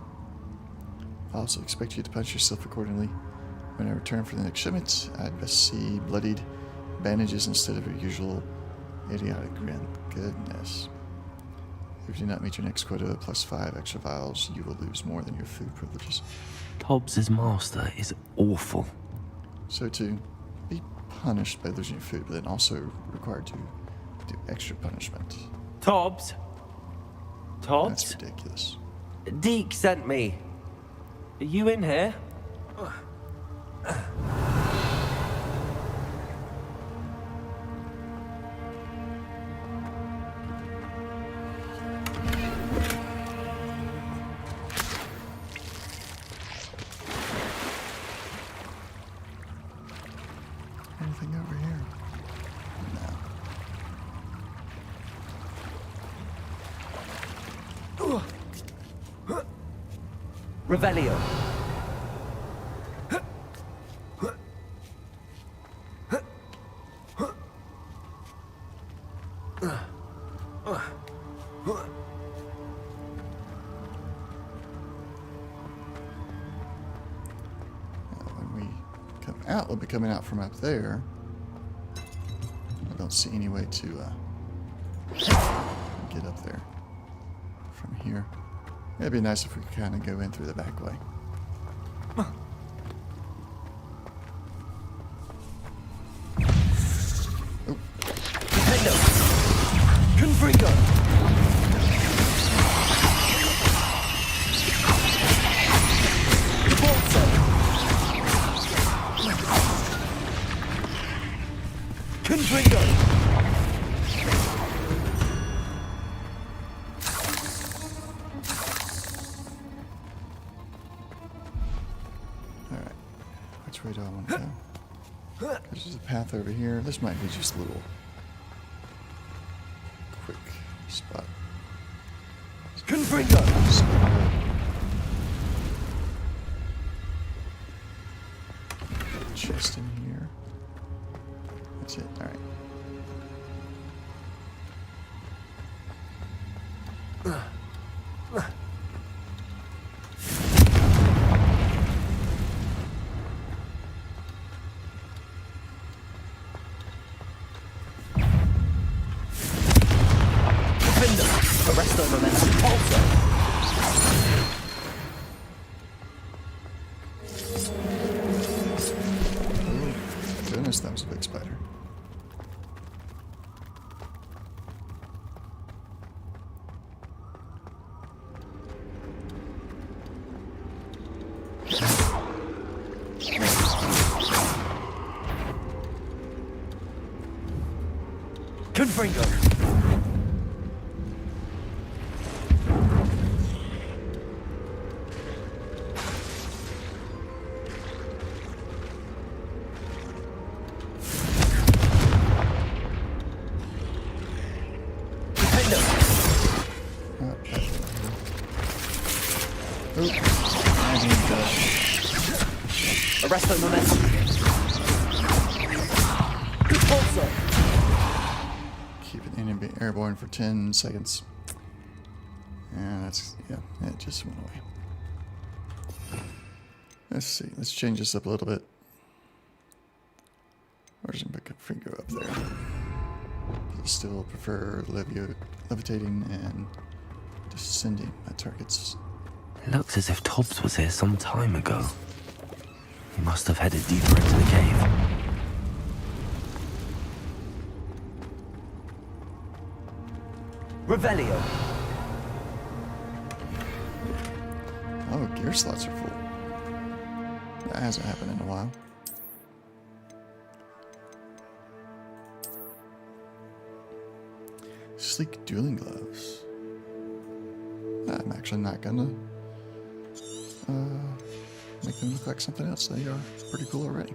I also expect you to punish yourself accordingly. When I return for the next shipment, I'd best see bloodied bandages instead of your usual idiotic grin. Goodness. If you do not meet your next quota plus 5 extra vials, you will lose more than your food privileges. Tobbs' master is awful. So to be punished by losing your food, but then also required to do extra punishment. Tobbs? Tobbs? That's ridiculous. Deke sent me. Are you in here? Anything over here? No. Revelio. When we come out, we'll be coming out from up there. I don't see any way to get up there from here. It'd be nice if we could kind of go in through the back way. Oh. Nintendo. Confringo. Confringo. Alright. Which way do I want to go? There's a path over here. This might be just a little quick spot. Confringo. Chest in here. That's it. Alright. Arresto momentum also. Oh, goodness, that was a big spider. Confringo. Arresto momentum. Also. Keep an enemy airborne for 10 seconds. And that's, yeah, it just went away. Let's see, let's change this up a little bit. We're just gonna put Finger up there. Still prefer levitating and descending at targets. It looks as if Tobbs was here some time ago. He must have headed deeper into the cave. Revelio. Oh, gear slots are full. That hasn't happened in a while. sleek dueling gloves. I'm actually not gonna make them look like something else. They are pretty cool already.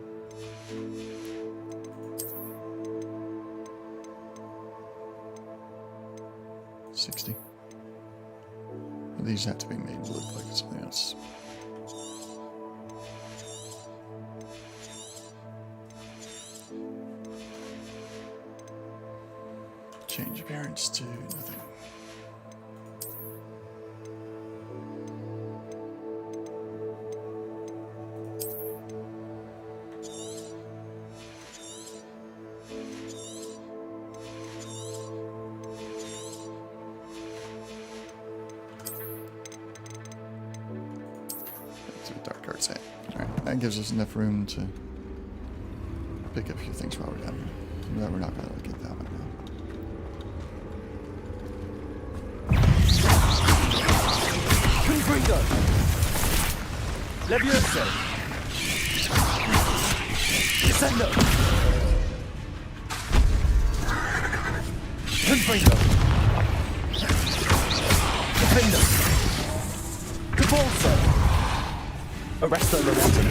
$60. These have to be made to look like something else. Change appearance to nothing. That's what dark art's at. Alright, that gives us enough room to pick up a few things while we're done. No, we're not going to look at that one now. Confringo! Levioso! Descendo! Confringo! Defendo! Cabalso! Arresto Loretti!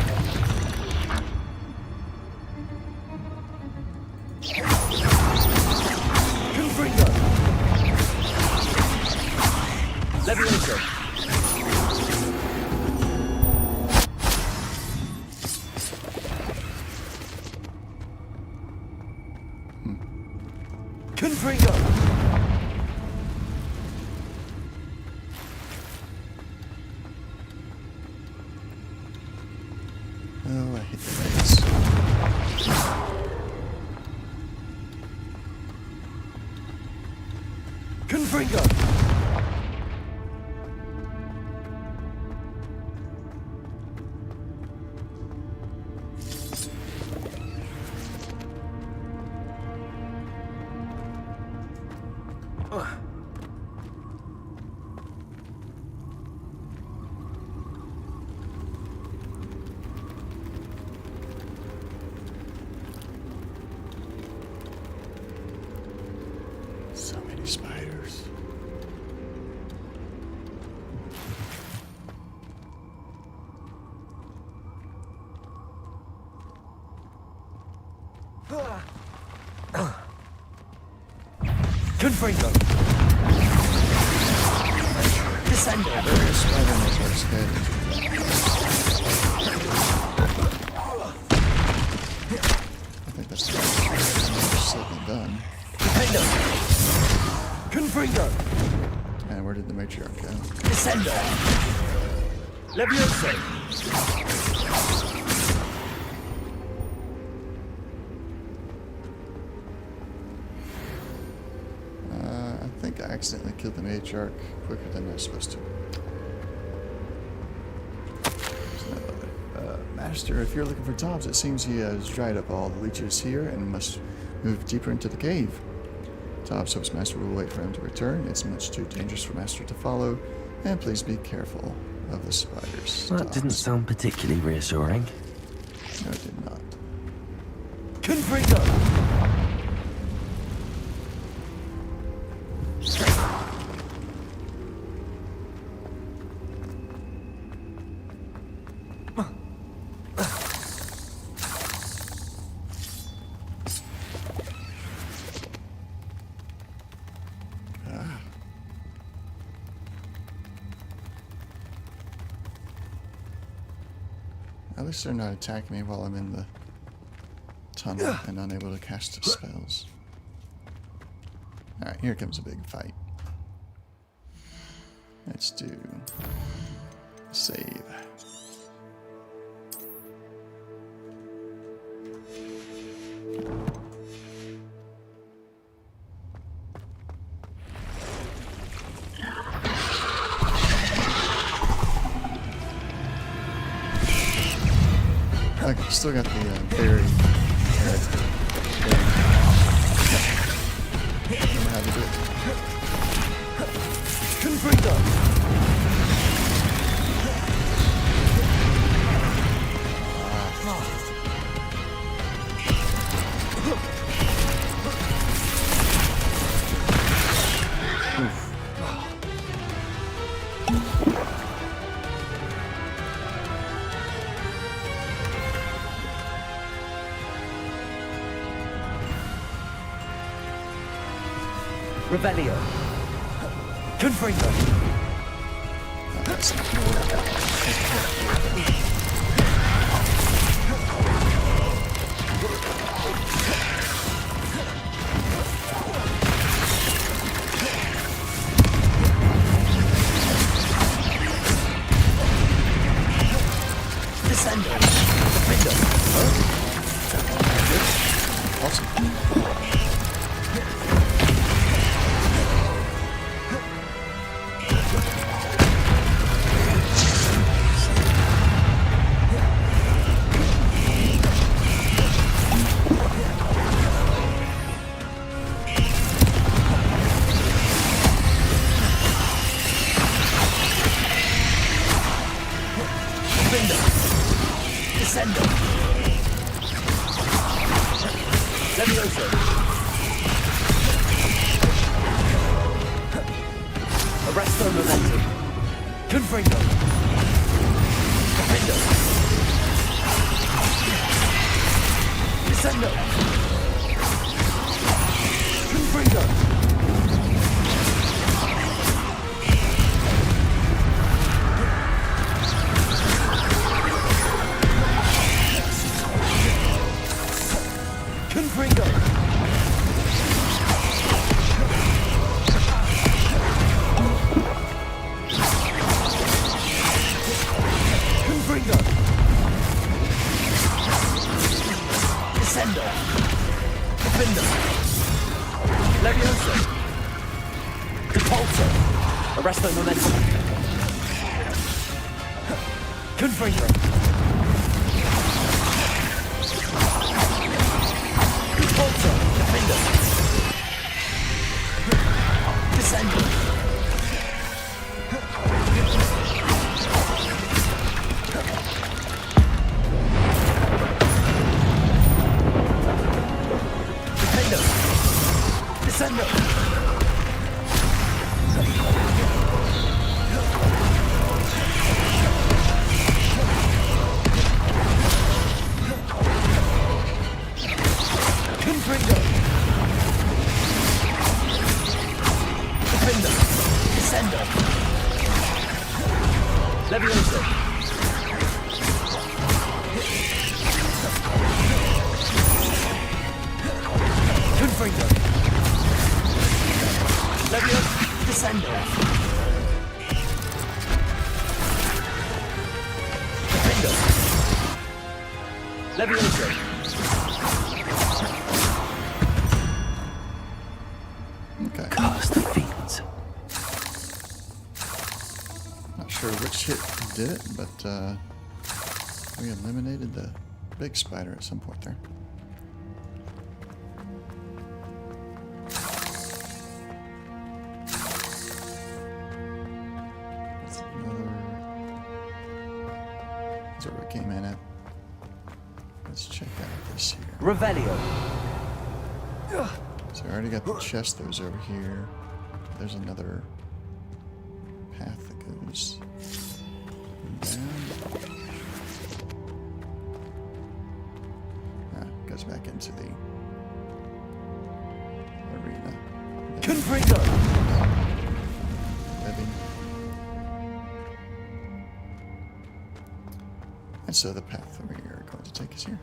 Confringo! Levioso! Confringo! Oh, I hate the lights. Confringo! So many spiders. Confringo! Descendo! There's a spider in this art's head. I think that's said and done. Defendo! Confringo! And where did the matriarch go? Descendo! Levioso! I think I accidentally killed the matriarch quicker than I was supposed to. Master, if you're looking for Dobbs, it seems he has dried up all the leeches here and must move deeper into the cave. Dobbs hopes Master will wait for him to return. It's much too dangerous for Master to follow, and please be careful of the spiders. That didn't sound particularly reassuring. No, it did not. Confringo! At least they're not attacking me while I'm in the tunnel and unable to cast spells. Alright, here comes a big fight. Let's do save. Okay, still got the berry. I don't know how to do it. Confringo! Revelio. Confringo. Descendo. Defendo. Awesome. Descendo. Levioso. Arresto momentum. Confringo. Defendo. Descendo. Confringo. Confringo. Confringo. Descendo. Defendo. Levioso. Repulso. Arresto momentum. Confringo. Repulso. Defendo. Descendo. Defendo. Descendo. Confringo. Defendo. Descendo. Levioso. Confringo. Levioso. Descendo. Defendo. Levioso. Okay. Curse the fiends. Not sure which hit did it, but we eliminated the big spider at some point there. That's another. That's where we came in at. Let's check out this here. Revelio. So I already got the chest that was over here. There's another path that goes down. Goes back into the arena. Confringo. Webbing. And so the path that we are going to take us here.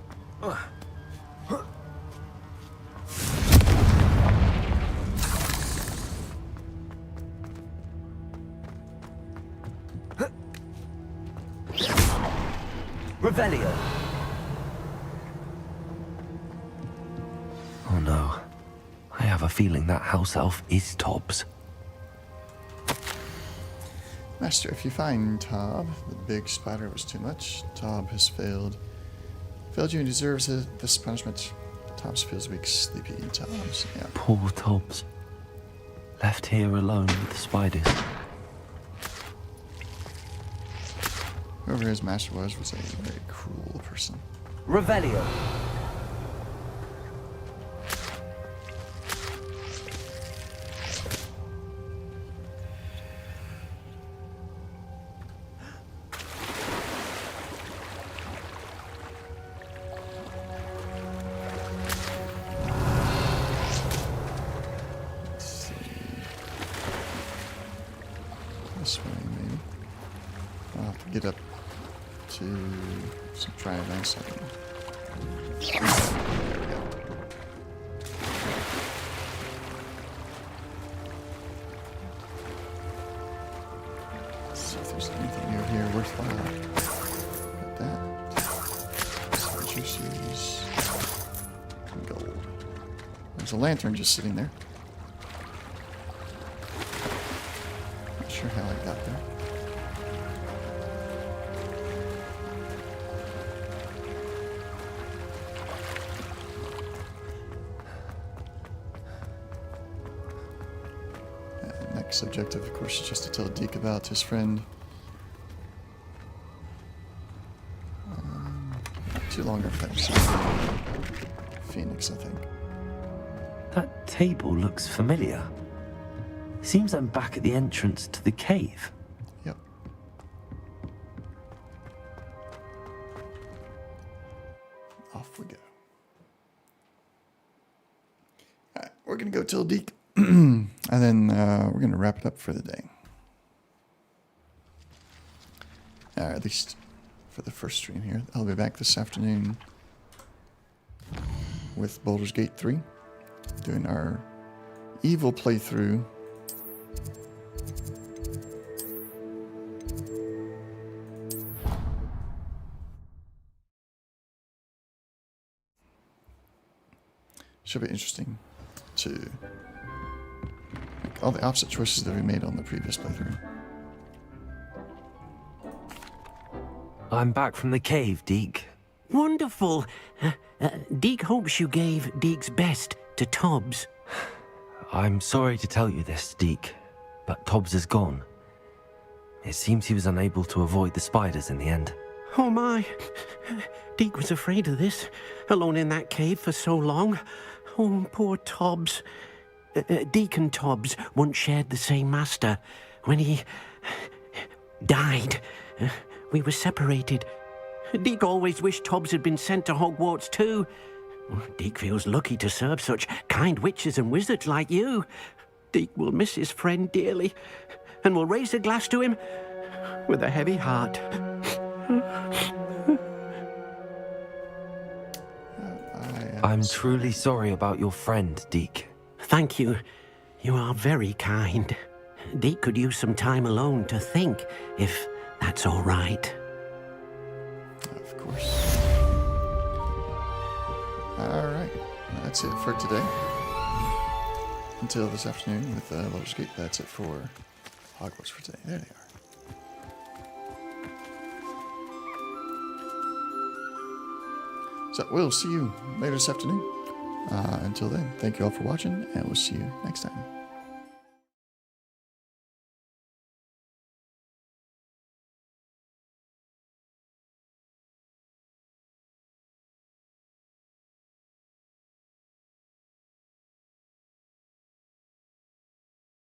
Revelio. Oh no. I have a feeling that house elf is Tobbs. Master, if you find Tob, the big spider was too much. Tob has failed you and deserves this punishment. Tobbs feels weak, sleepy. Tobbs, yeah. Poor Tobbs. Left here alone with the spiders. Whoever his master was a very cruel person. Revelio. Let's see. get up to some dry events. There we go. Let's see if there's anything near here worthwhile. Got that. Some juices. And gold. There's a lantern just sitting there. Not sure how I got there. Next objective, of course, is just to tell Deke about his friend. Not too long after Phoenix, I think. That table looks familiar. Seems I'm back at the entrance to the cave. Yep. Off we go. Alright, we're gonna go tell Deke. And then we're going to wrap it up for the day. At least for the first stream here. I'll be back this afternoon with Baldur's Gate 3. Doing our evil playthrough. Should be interesting to... all the opposite choices that we made on the previous playthrough. I'm back from the cave, Deke. Wonderful. Deke hopes you gave Deke's best to Tobbs. I'm sorry to tell you this, Deke, but Tobbs is gone. It seems he was unable to avoid the spiders in the end. Oh my. Deke was afraid of this, alone in that cave for so long. Oh, poor Tobbs. Deke and Tobbs once shared the same master. When he died, we were separated. Deke always wished Tobbs had been sent to Hogwarts too. Deke feels lucky to serve such kind witches and wizards like you. Deke will miss his friend dearly, and will raise a glass to him with a heavy heart. I'm truly sorry about your friend, Deke. Thank you. You are very kind. Deke could use some time alone to think, if that's all right. Of course. Alright, that's it for today. Until this afternoon with Baldur's Gate, that's it for Hogwarts for today. There they are. So we'll see you later this afternoon. Until then, thank you all for watching, and we'll see you next time.